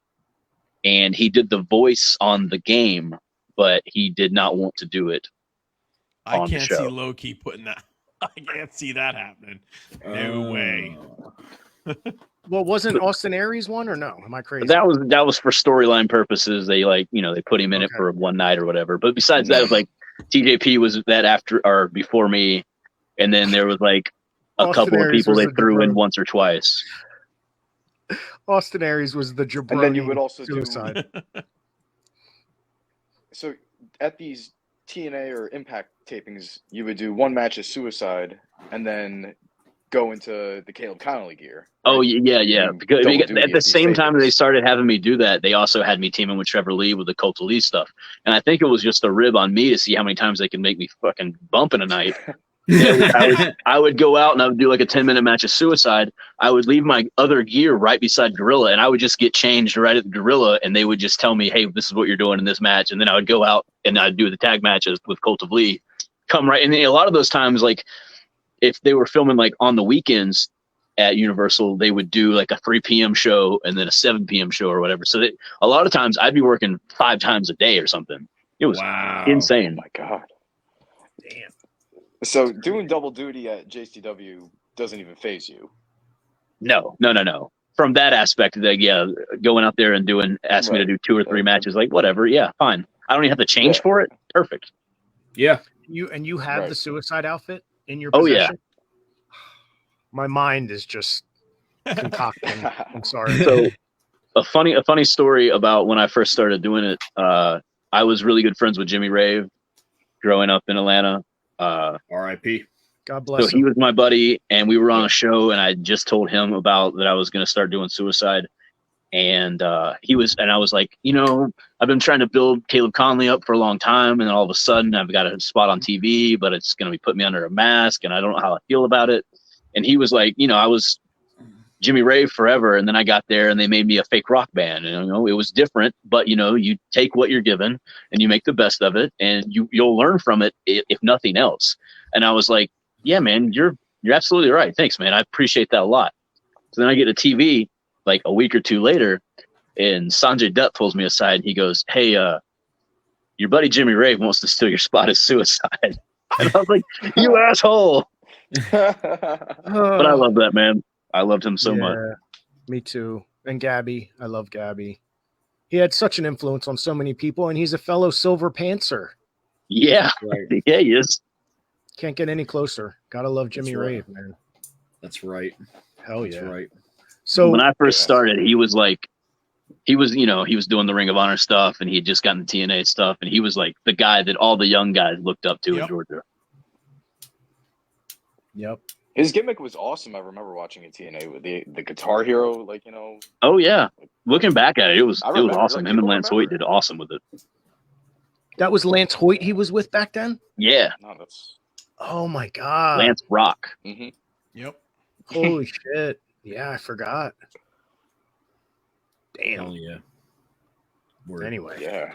and he did the voice on the game, but he did not want to do it. I on the can't see show. Loki putting that. I can't see that happening. No way. Well, wasn't Austin Aries one or no? Am I crazy? That was for storyline purposes. They they put him in it Okay. for one night or whatever. But besides that, it was like TJP was that after or before me, and then there was like a Austin couple of Aries people was they the threw in jabroni. once or twice. Austin Aries was the jabroni. And then you would also suicide. So at these TNA or Impact tapings, you would do one match as Suicide and then go into the Caleb Konley gear. Oh right? yeah. You Because double at duty the these same time they tapings. started having me do that, they also had me teaming with Trevor Lee with the Cult of Lee stuff. And I think it was just a rib on me to see how many times they can make me fucking bump in a night. I would go out and I would do like a 10-minute match of Suicide. I would leave my other gear right beside Gorilla, and I would just get changed right at the Gorilla, and they would just tell me, "Hey, this is what you're doing in this match." And then I would go out and I'd do the tag matches with Cult of Lee. Come right, and a lot of those times, like if they were filming like on the weekends at Universal, they would do like a 3 p.m. show and then a 7 p.m. show or whatever. So a lot of times I'd be working 5 times a day or something. It was Wow. insane. Oh my God. Damn. So doing double duty at JCW doesn't even phase you. No. From that aspect, like, yeah, going out there and ask me to do 2 or 3 matches, like whatever, yeah, fine. I don't even have to change for it. Perfect. Yeah. You have Right. the suicide outfit in your Oh, yeah. possession? My mind is just concocting. I'm sorry. So a funny story about when I first started doing it. I was really good friends with Jimmy Rave growing up in Atlanta. R.I.P. God bless So he him. was my buddy, and we were on a show, and I just told him about that I was going to start doing Suicide. And I was like, I've been trying to build Caleb Konley up for a long time, and then all of a sudden I've got a spot on TV, but it's going to be putting me under a mask, and I don't know how I feel about it. And he was like, I was Jimmy Rave forever, and then I got there, and they made me a fake rock band. And it was different, but you take what you're given, and you make the best of it, and you'll learn from it if nothing else. And I was like, yeah, man, you're absolutely right. Thanks, man. I appreciate that a lot. So then I get to TV like a week or two later, and Sanjay Dutt pulls me aside, and he goes, "Hey, your buddy Jimmy Rave wants to steal your spot as Suicide." And I was like, "You asshole!" But I love that man. I loved him so much. Me too. And Gabby. I love Gabby. He had such an influence on so many people, and he's a fellow Silver Pantser. Yeah, Right. yeah, he is. Can't get any closer. Gotta love Jimmy That's right. Rave, man. That's right. Hell That's yeah. right. So When I first started, he was doing the Ring of Honor stuff, and he had just gotten the TNA stuff, and he was like the guy that all the young guys looked up to in Yep. Georgia. Yep. His gimmick was awesome. I remember watching a TNA with the Guitar Hero, Oh yeah, looking back at it, it was I remember, awesome. like, Him and people Lance remember. Hoyt did awesome with it. That was Lance Hoyt he was with back then? Yeah, No, that's. Oh my god. Lance Rock. Mhm. Yep. Holy shit. Yeah, I forgot. Damn. Hell yeah. Word. Anyway, Yeah.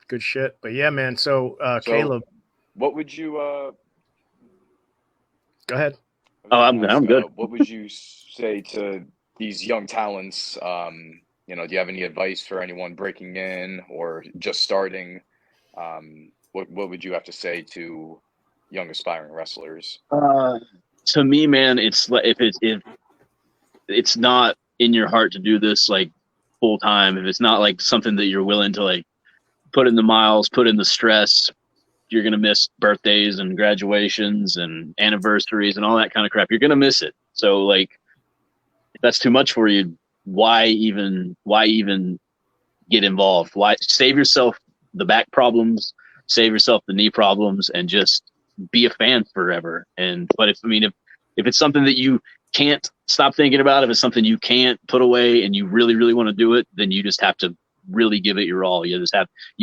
good shit. But yeah, man. So, So- Caleb, What would you go ahead. I'm good. What would you say to these young talents? You know, do you have any advice for anyone breaking in or just starting? What would you have to say to young aspiring wrestlers? To me, man, it's like if it's not in your heart to do this like full time, if it's not like something that you're willing to like put in the miles, put in the stress, you're gonna miss birthdays and graduations and anniversaries and all that kind of crap. You're gonna miss it. So like, if that's too much for you, why even get involved? Why save yourself the back problems, save yourself the knee problems, and just be a fan forever. But if it's something that you can't stop thinking about, if it's something you can't put away and you really, really want to do it, then you just have to really give it your all. You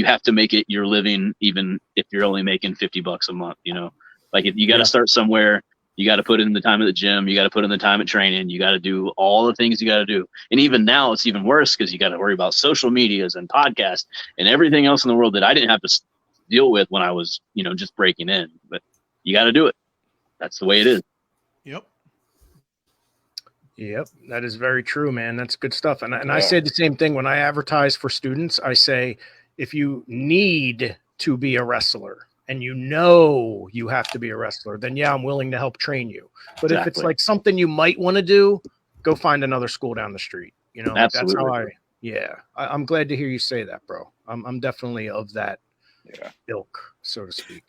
have to make it your living, even if you're only making $50 a month, you know, like if you got to start somewhere, you got to put in the time at the gym, you got to put in the time at training, you got to do all the things you got to do. And even now it's even worse because you got to worry about social medias and podcasts and everything else in the world that I didn't have to deal with when I was, you know, just breaking in, but you got to do it. That's the way it is. Yep, that is very true, man. That's good stuff. And I say the same thing when I advertise for students. I say, if you need to be a wrestler and you know you have to be a wrestler, then yeah, I'm willing to help train you. But if it's like something you might want to do, go find another school down the street. You know, Absolutely. That's how I'm glad to hear you say that, bro. I'm definitely of that ilk, so to speak.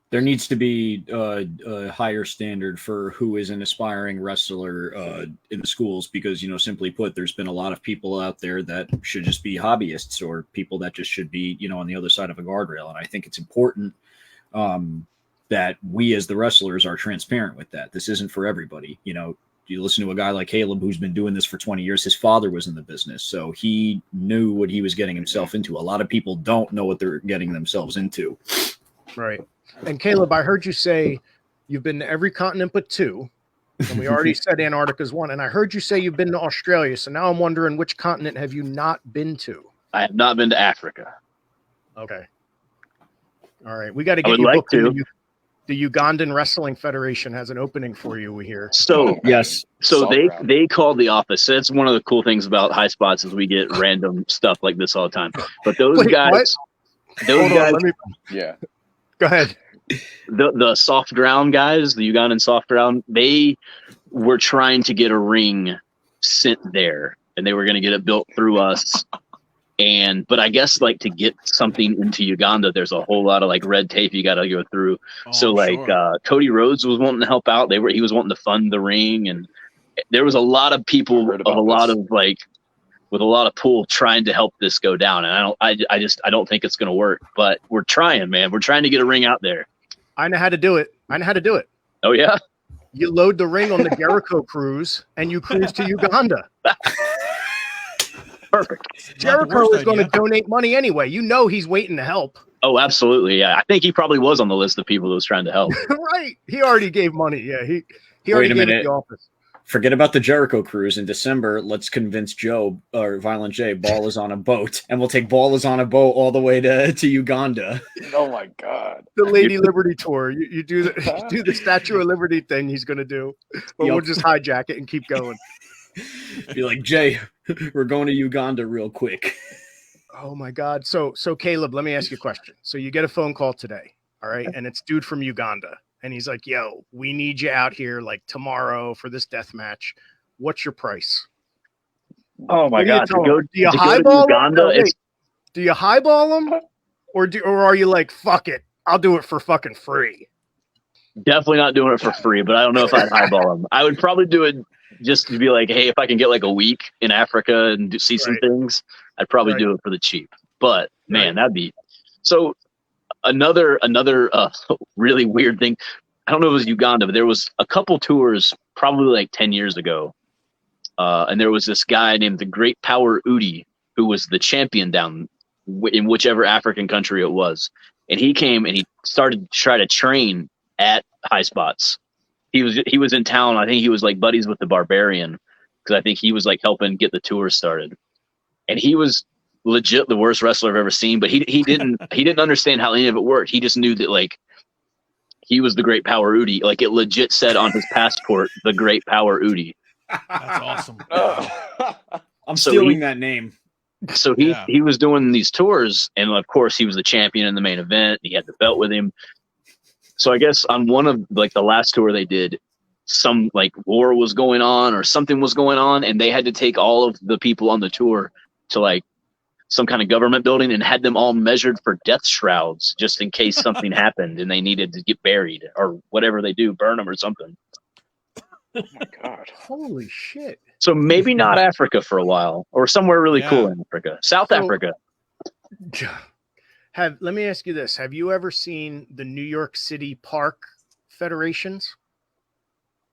There needs to be a higher standard for who is an aspiring wrestler in the schools because, you know, simply put, there's been a lot of people out there that should just be hobbyists or people that just should be, you know, on the other side of a guardrail. And I think it's important that we as the wrestlers are transparent with that. This isn't for everybody. You know, you listen to a guy like Caleb who's been doing this for 20 years. His father was in the business, so he knew what he was getting himself into. A lot of people don't know what they're getting themselves into. Right. And Caleb, I heard you say you've been to every continent but two, and we already said Antarctica's one. And I heard you say you've been to Australia. So now I'm wondering, which continent have you not been to? I have not been to Africa. Okay. All right. We got to get you booked in. The Ugandan Wrestling Federation has an opening for you, we hear. So yes. So they called the office. That's one of the cool things about High Spots is we get random stuff like this all the time. But those guys, yeah. Go ahead. The soft ground guys, the Ugandan soft ground, they were trying to get a ring sent there, and they were going to get it built through us. But I guess like to get something into Uganda, there's a whole lot of like red tape you got to go through. Cody Rhodes was wanting to help out. He was wanting to fund the ring, and there was a lot of people with a lot of pull trying to help this go down. And I don't think it's going to work, but we're trying, man. We're trying to get a ring out there. I know how to do it. Oh yeah. You load the ring on the Jericho cruise and you cruise to Uganda. Perfect. Jericho is going to donate money anyway. You know he's waiting to help. Oh, absolutely. Yeah. I think he probably was on the list of people that was trying to help. Right. He already gave money. Yeah. He already gave it the office. Forget about the Jericho cruise in December. Let's convince Joe or Violent J Ball is on a boat, and we'll take Ball is on a boat all the way to Uganda. Oh my God! The Lady Liberty tour. You do the Statue of Liberty thing he's going to do, but we'll just hijack it and keep going. Be like, Jay, we're going to Uganda real quick. Oh my God! So Caleb, let me ask you a question. So you get a phone call today, all right, and it's dude from Uganda. And he's like, yo, we need you out here like tomorrow for this death match. What's your price? Oh my God. Do you highball Uganda? Do you highball them? Or are you like, fuck it, I'll do it for fucking free? Definitely not doing it for free, but I don't know if I'd highball them. I would probably do it just to be like, hey, if I can get like a week in Africa and see some things, I'd probably do it for the cheap. But man, that'd be so. Another really weird thing. I don't know if it was Uganda, but there was a couple tours probably like 10 years ago. And there was this guy named the Great Power Udi, who was the champion down in whichever African country it was. And he came and he started to try to train at High Spots. He was in town. I think he was like buddies with the Barbarian. because I think he was like helping get the tour started, and he was legit the worst wrestler I've ever seen. But he didn't understand how any of it worked. He just knew that like he was the Great Power Udi. Like it legit said on his passport, the Great Power Udi. That's awesome. I'm stealing that name. So he was doing these tours, and of course he was the champion in the main event. He had the belt with him. So I guess on one of like the last tour they did, some like war was going on or something was going on, and they had to take all of the people on the tour to like some kind of government building and had them all measured for death shrouds just in case something happened and they needed to get buried or whatever they do, burn them or something. Oh my God. Holy shit. So maybe not Africa for a while, or somewhere really cool in Africa. South Africa. Let me ask you this. Have you ever seen the New York City Park Federations?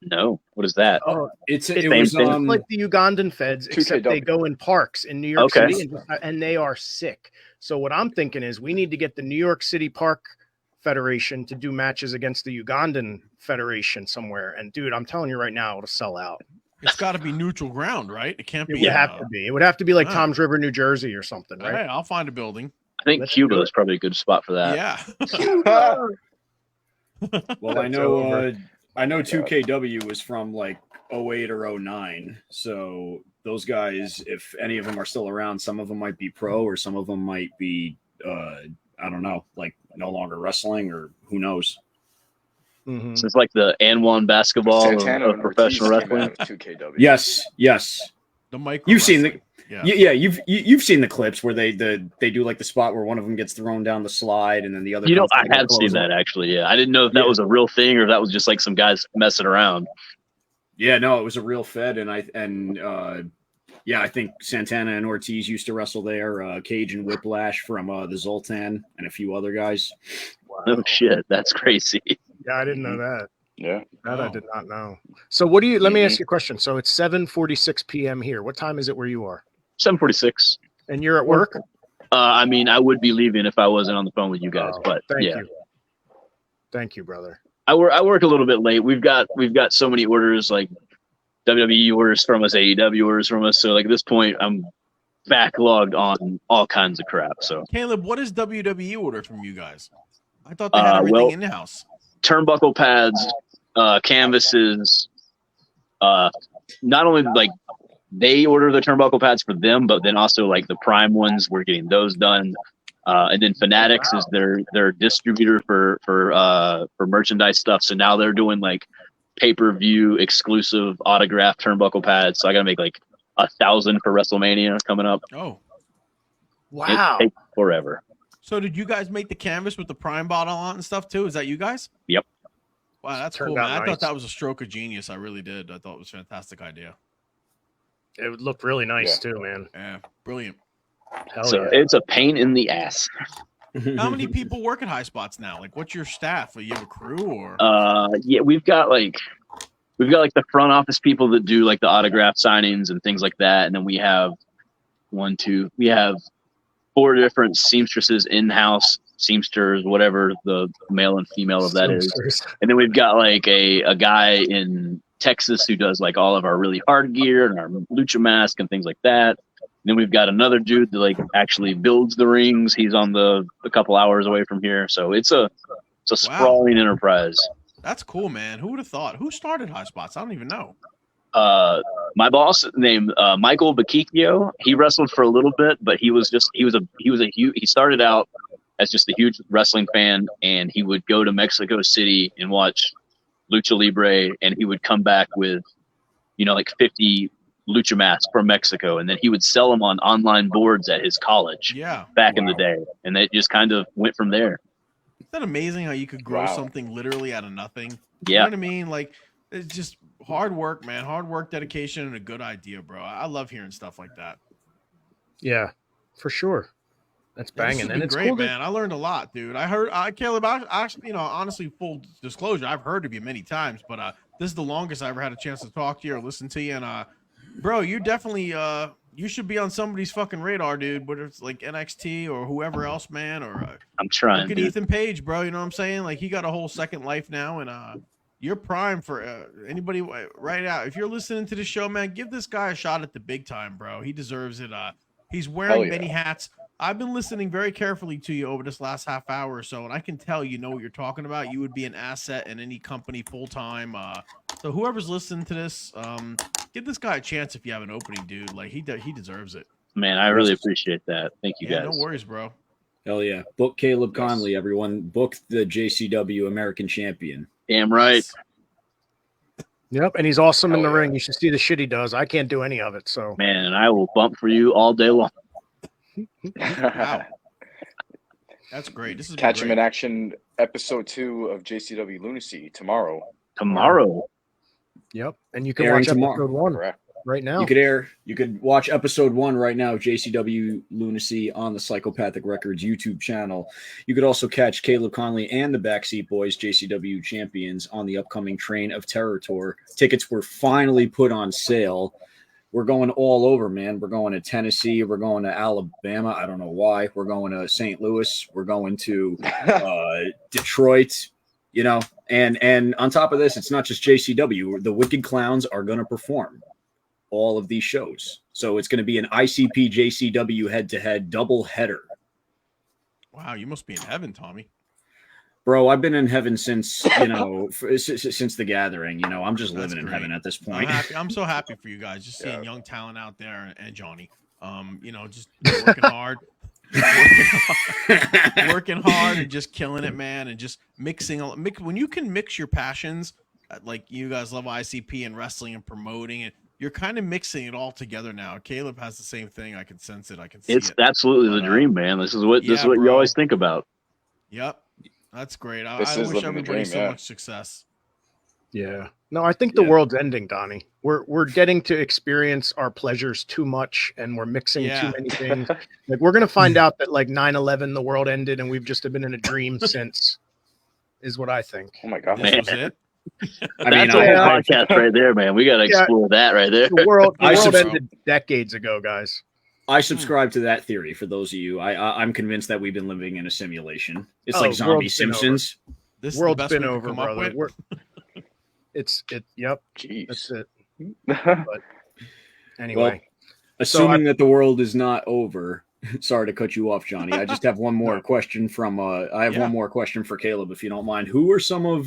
No. What is that? Oh, It's like the Ugandan feds, except they go in parks in New York City, and they are sick. So what I'm thinking is we need to get the New York City Park Federation to do matches against the Ugandan Federation somewhere. And dude, I'm telling you right now, it'll sell out. It's got to be neutral ground, right? It can't be. It would have to be. It would have to be like Tom's River, New Jersey, or something, right? All right, I'll find a building. I think Cuba is probably a good spot for that. Yeah. Well, I know 2KW was from like 08 or 09. So those guys, if any of them are still around, some of them might be pro or some of them might be, I don't know, like no longer wrestling or who knows. Mm-hmm. So it's like the N1 basketball of professional wrestling. 2KW. Yes. The micro. You've seen the you've seen the clips where they do like the spot where one of them gets thrown down the slide and then the other. I have seen that actually. Yeah, I didn't know if that was a real thing or if that was just like some guys messing around. Yeah, no, it was a real fed, and I think Santana and Ortiz used to wrestle there. Cage and Whiplash from the Zoltan and a few other guys. Wow. Oh shit, that's crazy. Yeah, I didn't know that. Yeah, that I did not know. So what do you? Let me ask you a question. So it's 7:46 p.m. here. What time is it where you are? 7:46. And you're at work? I mean, I would be leaving if I wasn't on the phone with you guys, but Thank you, brother. I work a little bit late. We've got so many orders, like WWE orders from us, AEW orders from us. So like at this point, I'm backlogged on all kinds of crap. So Caleb, what is WWE order from you guys? I thought they had everything in house. Turnbuckle pads, canvases. Not only like they order the turnbuckle pads for them, but then also like the Prime ones, we're getting those done. And then Fanatics is their distributor for merchandise stuff. So now they're doing like pay-per-view exclusive autographed turnbuckle pads. So I gotta make like 1,000 for WrestleMania coming up. Oh, wow! It takes forever. So did you guys make the canvas with the Prime bottle on and stuff too? Is that you guys? Yep. Wow, that's cool, man. I thought that was a stroke of genius. I really did. I thought it was a fantastic idea. It would look really nice too, man. Yeah, brilliant. It's a pain in the ass. How many people work at High Spots now? Like, what's your staff? You have a crew or? Yeah, we've got like the front office people that do like the autograph signings and things like that, and then we have 4 different seamstresses in-house, seamsters, whatever the male and female of that is. And then we've got like a guy in Texas who does like all of our really hard gear and our lucha mask and things like that. And then we've got another dude that like actually builds the rings. He's on a couple hours away from here. So it's a sprawling enterprise. That's cool, man. Who would have thought? Who started High Spots? I don't even know. My boss named Michael Bakikio. He wrestled for a little bit, but he started out as just a huge wrestling fan, and he would go to Mexico City and watch Lucha Libre, and he would come back with, like 50 lucha masks from Mexico, and then he would sell them on online boards at his college. Yeah, back in the day, and it just kind of went from there. Isn't that amazing how you could grow something literally out of nothing? Yeah, you know what I mean? Like, it's just hard work, man. Hard work, dedication, and a good idea, bro. I love hearing stuff like that. Yeah, for sure. That's banging, and it's great, cool, man. I learned a lot, dude. I heard, Caleb. Actually, honestly, full disclosure, I've heard of you many times, but this is the longest I ever had a chance to talk to you or listen to you. And bro, you definitely you should be on somebody's fucking radar, dude. Whether it's like NXT or whoever else, man. Or I'm trying. Look at Ethan Page, bro. You know what I'm saying? Like, he got a whole second life now, and you're prime for anybody right now. If you're listening to the show, man, give this guy a shot at the big time, bro. He deserves it. He's wearing yeah. many hats. I've been listening very carefully to you over this last half hour or so, and I can tell you know what you're talking about. You would be an asset in any company full time. So whoever's listening to this, give this guy a chance if you have an opening, dude. Like he deserves it. Man, I really appreciate that. Thank you, Yeah, guys. no worries, bro. Hell yeah. Book Caleb Yes. Konley, everyone. Book the JCW American Champion. Damn right. Yep, and he's awesome in the Hell yeah. ring. You should see the shit he does. I can't do any of it. So Man, and I will bump for you all day long. Wow. That's great. This is Catch him in action, episode 2 of JCW Lunacy tomorrow. Tomorrow. yep, and you can Airing watch tomorrow. episode 1 Correct. right now. You could watch episode 1 right now of JCW Lunacy on the Psychopathic Records YouTube channel. You could also catch Caleb Konley and the Backseat Boys, JCW champions, on the upcoming Train of Terror tour. Tickets were finally put on sale. We're going all over, man. We're going to Tennessee. We're going to Alabama. I don't know why. We're going to St. Louis. We're going to Detroit. You know, and on top of this, it's not just JCW. The Wicked Clowns are going to perform all of these shows. So it's going to be an ICP JCW head-to-head double header. Wow, you must be in heaven, Tommy. Bro, I've been in heaven since, you know, since the gathering. You know, I'm just That's living in great. heaven at this I'm point. happy. I'm so happy for you guys. Just seeing Yeah. young talent out there and Johnny. You know, just working hard. working hard and just killing it, man, and just mixing. When you can mix your passions, like you guys love ICP and wrestling and promoting it, you're kind of mixing it all together now. Caleb has the same thing. I can sense it. I can see It's it. absolutely But, the dream, man. This is what yeah, you bro. always think about. Yep, that's great. I This is wish living the everybody dream, so yeah. much success. Yeah. No, I think the Yeah. world's ending, Donnie. We're getting to experience our pleasures too much, and we're mixing Yeah. too many things. Like we're gonna find out that like 9/11, the world ended, and we've just been in a dream since. Is what I think. Oh my god. This was it. I That's mean, a whole I- podcast right there, man. We got to Yeah. explore that right there. The world I subscribe- ended decades ago, guys. I subscribe to that theory. For those of you, I'm convinced that we've been living in a simulation. It's Oh, like zombie world's been over. Simpsons. This is World's the best been we could over, come up brother. with. Yep, that's Jeez. it. Anyway, Assuming that the world is not over. Sorry to cut you off, Johnny. I just have one more question from one more question for Caleb, if you don't mind. Who are some of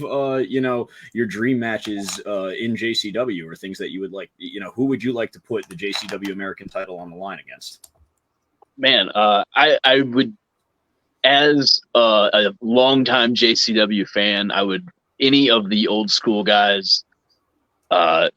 your dream matches in JCW, or things that you would like? Who would you like to put the JCW American title on the line against? Man, I would, as a longtime JCW fan, I would, any of the old school guys,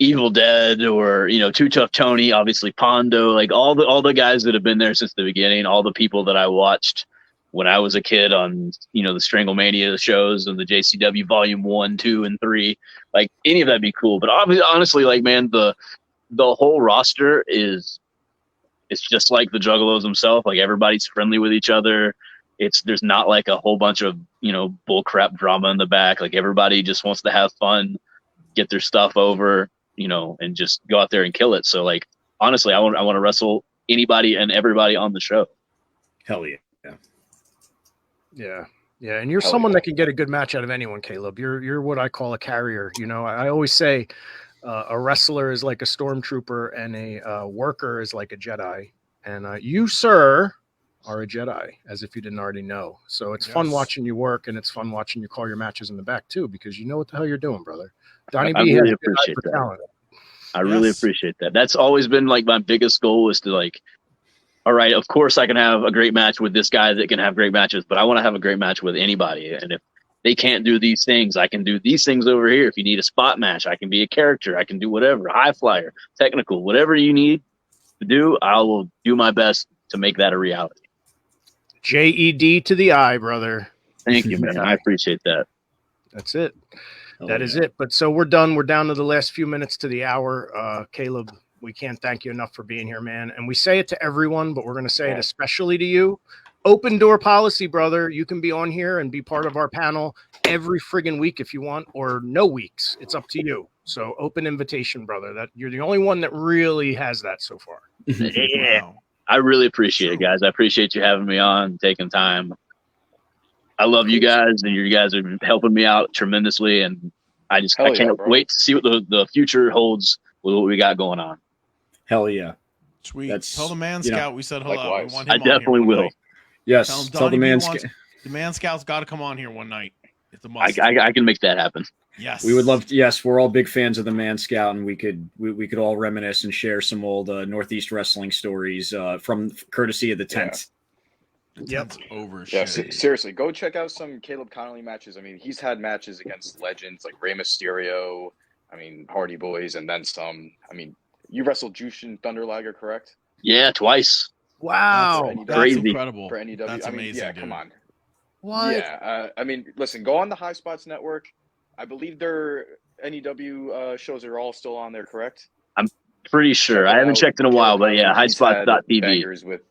Evil Dead, or Too Tough Tony, obviously Pondo, like all the guys that have been there since the beginning, all the people that I watched when I was a kid on the Stranglemania shows and the JCW Volume 1, 2, and 3, like any of that'd be cool. But honestly, like, man, the whole roster it's just like the Juggalos themselves. Like, everybody's friendly with each other. There's not like a whole bunch of bullcrap drama in the back. Like, everybody just wants to have fun, get their stuff over, and just go out there and kill it. So, like, honestly, I want to wrestle anybody and everybody on the show. Hell yeah. yeah, and you're Hell someone yeah. that can get a good match out of anyone, Caleb. You're what I call a carrier. I always say a wrestler is like a stormtrooper, and a worker is like a Jedi. And you, sir, are a Jedi, as if you didn't already know. So it's fun Yes. watching you work, and it's fun watching you call your matches in the back too, because you know what the hell you're doing, brother. Donnie I B really has good eye appreciate for that. talent. I really Yes. appreciate that. That's always been like my biggest goal, is to, like, all right, of course I can have a great match with this guy that can have great matches, but I want to have a great match with anybody. And if they can't do these things, I can do these things over here. If you need a spot match, I can be a character. I can do whatever, high flyer, technical, whatever you need to do, I will do my best to make that a reality. JED to the eye, brother. Thank you, man. I appreciate that. That's it. Hell That is yeah. it. But so we're done. We're down to the last few minutes to the hour. Caleb, we can't thank you enough for being here, man. And we say it to everyone, but we're going to say it especially to you. Open door policy, brother. You can be on here and be part of our panel every friggin' week if you want, or no weeks. It's up to you. So open invitation, brother. That you're the only one that really has that so far. Yeah. Wow. I really appreciate it, guys. I appreciate you having me on, taking time. I love you guys, and you guys are helping me out tremendously, and I can't wait to see what the future holds with what we got going on. Hell yeah. Sweet. Tell the man scout we said hello. Likewise. We want him I definitely will. Night. Yes. Tell the man scout. The man scout's got to come on here one night. It's a must. I can make that happen. Yes. We would love to. Yes, we're all big fans of the Man Scout, and we could all reminisce and share some old Northeast wrestling stories from courtesy of the tent. Yep. Over. Yeah, seriously, go check out some Caleb Konley matches. I mean, he's had matches against legends like Rey Mysterio, I mean, Hardy Boys, and then some. I mean, you wrestled Jushin Thunder Liger, correct? Yeah, twice. Wow. That's crazy. incredible. For NEW. That's amazing, yeah, dude. come on. What? Yeah, I mean, listen, go on the High Spots Network. I believe their NEW shows are all still on there, correct? I'm pretty sure. I haven't checked in a while, but yeah, highspots.tv. Bangers with.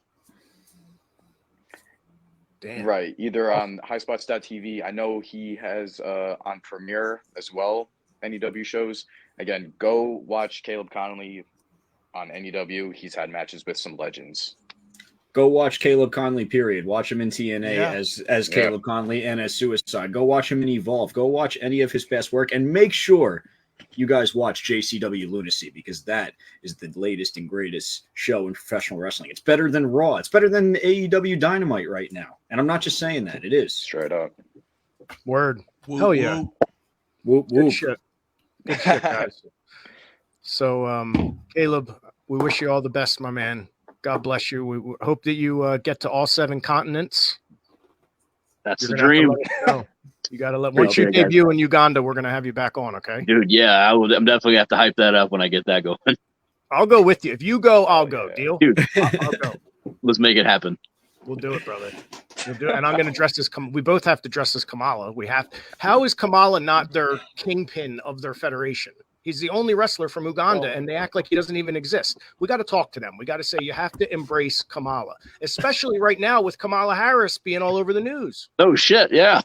Damn. Right, either on highspots.tv. I know he has on Premiere as well, NEW shows. Again, go watch Caleb Konley on NEW. He's had matches with some legends. Go watch Caleb Konley, period. Watch him in TNA as Caleb Konley and as Suicide. Go watch him in Evolve. Go watch any of his best work, and make sure you guys watch JCW Lunacy, because that is the latest and greatest show in professional wrestling. It's better than Raw. It's better than AEW Dynamite right now. And I'm not just saying that. It is. Straight up. Word. Whoop, Hell yeah. whoop. Whoop, Good whoop. shit. Good shit, guys. So, Caleb, we wish you all the best, my man. God bless you. We hope that you get to all 7 continents. That's You're the gonna have to dream. let us know. You got to let. Once you Appreciate it, debut in Uganda, we're going to have you back on, okay? Dude, yeah, I'm definitely going to have to hype that up when I get that going. I'll go with you. If you go, I'll go. Yeah. Deal? Dude, I'll go. let's make it happen. We'll do it, brother. We'll do it. And I'm going to dress as we both have to dress as Kamala. We have. How is Kamala not their kingpin of their federation? He's the only wrestler from Uganda, and they act like he doesn't even exist. We got to talk to them. We got to say you have to embrace Kamala, especially right now with Kamala Harris being all over the news. Oh, shit, yeah.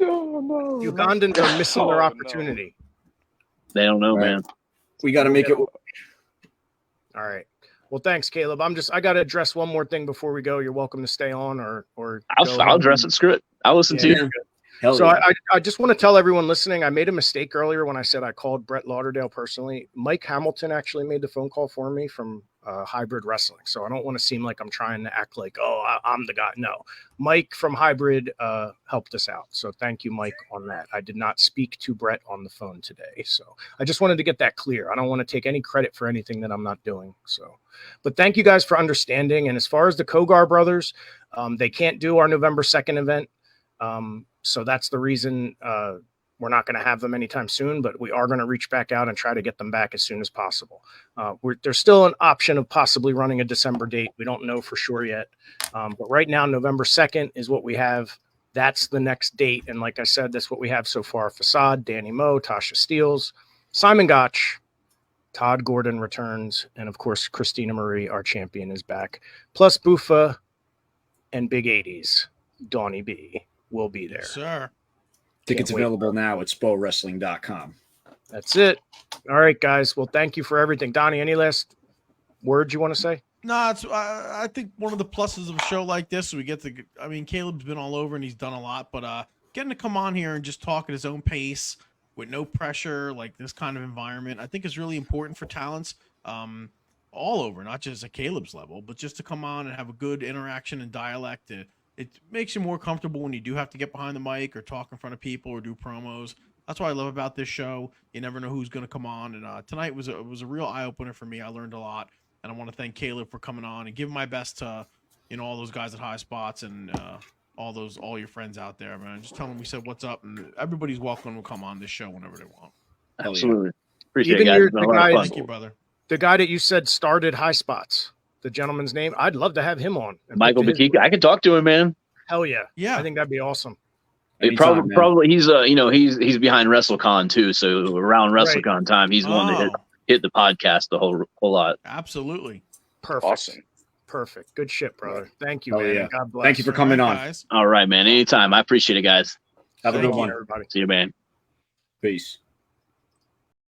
Oh, no. Ugandans are missing their opportunity. They don't know, Right. man. We got to make it. All right. Well, thanks, Caleb. I got to address one more thing before we go. You're welcome to stay on or I'll address it. Screw it. I'll listen to you. Hell So yeah. I just want to tell everyone listening, I made a mistake earlier when I said I called Brett Lauderdale personally. Mike Hamilton actually made the phone call for me from Hybrid Wrestling. So I don't want to seem like I'm trying to act like, I'm the guy. No, Mike from Hybrid helped us out. So thank you, Mike, on that. I did not speak to Brett on the phone today. So I just wanted to get that clear. I don't want to take any credit for anything that I'm not doing. So, but thank you guys for understanding. And as far as the Kogar brothers, they can't do our November 2nd event. So that's the reason we're not going to have them anytime soon, but we are going to reach back out and try to get them back as soon as possible. There's still an option of possibly running a December date. We don't know for sure yet. But right now, November 2nd is what we have. That's the next date. And like I said, that's what we have so far. Facade, Danny Moe, Tasha Steeles, Simon Gotch, Todd Gordon returns. And of course, Christina Marie, our champion, is back. Plus Bufa and Big 80s, Donnie B will be there. Yes, sir. Tickets available now at SPOWrestling.com. That's it. All right, guys. Well, thank you for everything. Donnie, any last words you want to say? No, it's. I think one of the pluses of a show like this, we get to. I mean, Caleb's been all over and he's done a lot, but getting to come on here and just talk at his own pace with no pressure, like this kind of environment, I think is really important for talents, all over, not just at Caleb's level, but just to come on and have a good interaction and dialect. It makes you more comfortable when you do have to get behind the mic or talk in front of people or do promos. That's what I love about this show. You never know who's going to come on. And tonight was a real eye opener for me. I learned a lot, and I want to thank Caleb for coming on and give my best to all those guys at High Spots and all your friends out there, man. Just tell them we said what's up, and everybody's welcome to come on this show whenever they want. Absolutely. Appreciate Even it, guys. It's been a lot of fun. Thank you, brother. The guy that you said started High Spots, the gentleman's name, I'd love to have him on. Michael Bakika. I could talk to him, man. Hell yeah. Yeah. I think that'd be awesome. Anytime, man. Probably he's he's behind WrestleCon too. So around WrestleCon time, he's one to hit the podcast the whole lot. Absolutely. Perfect. Awesome. Perfect. Good shit, brother. Thank you, Hell man. yeah. God bless. Thank you for coming on. Guys. All right, man. Anytime. I appreciate it, guys. Have a Thank good you, one. everybody. See you, man. Peace.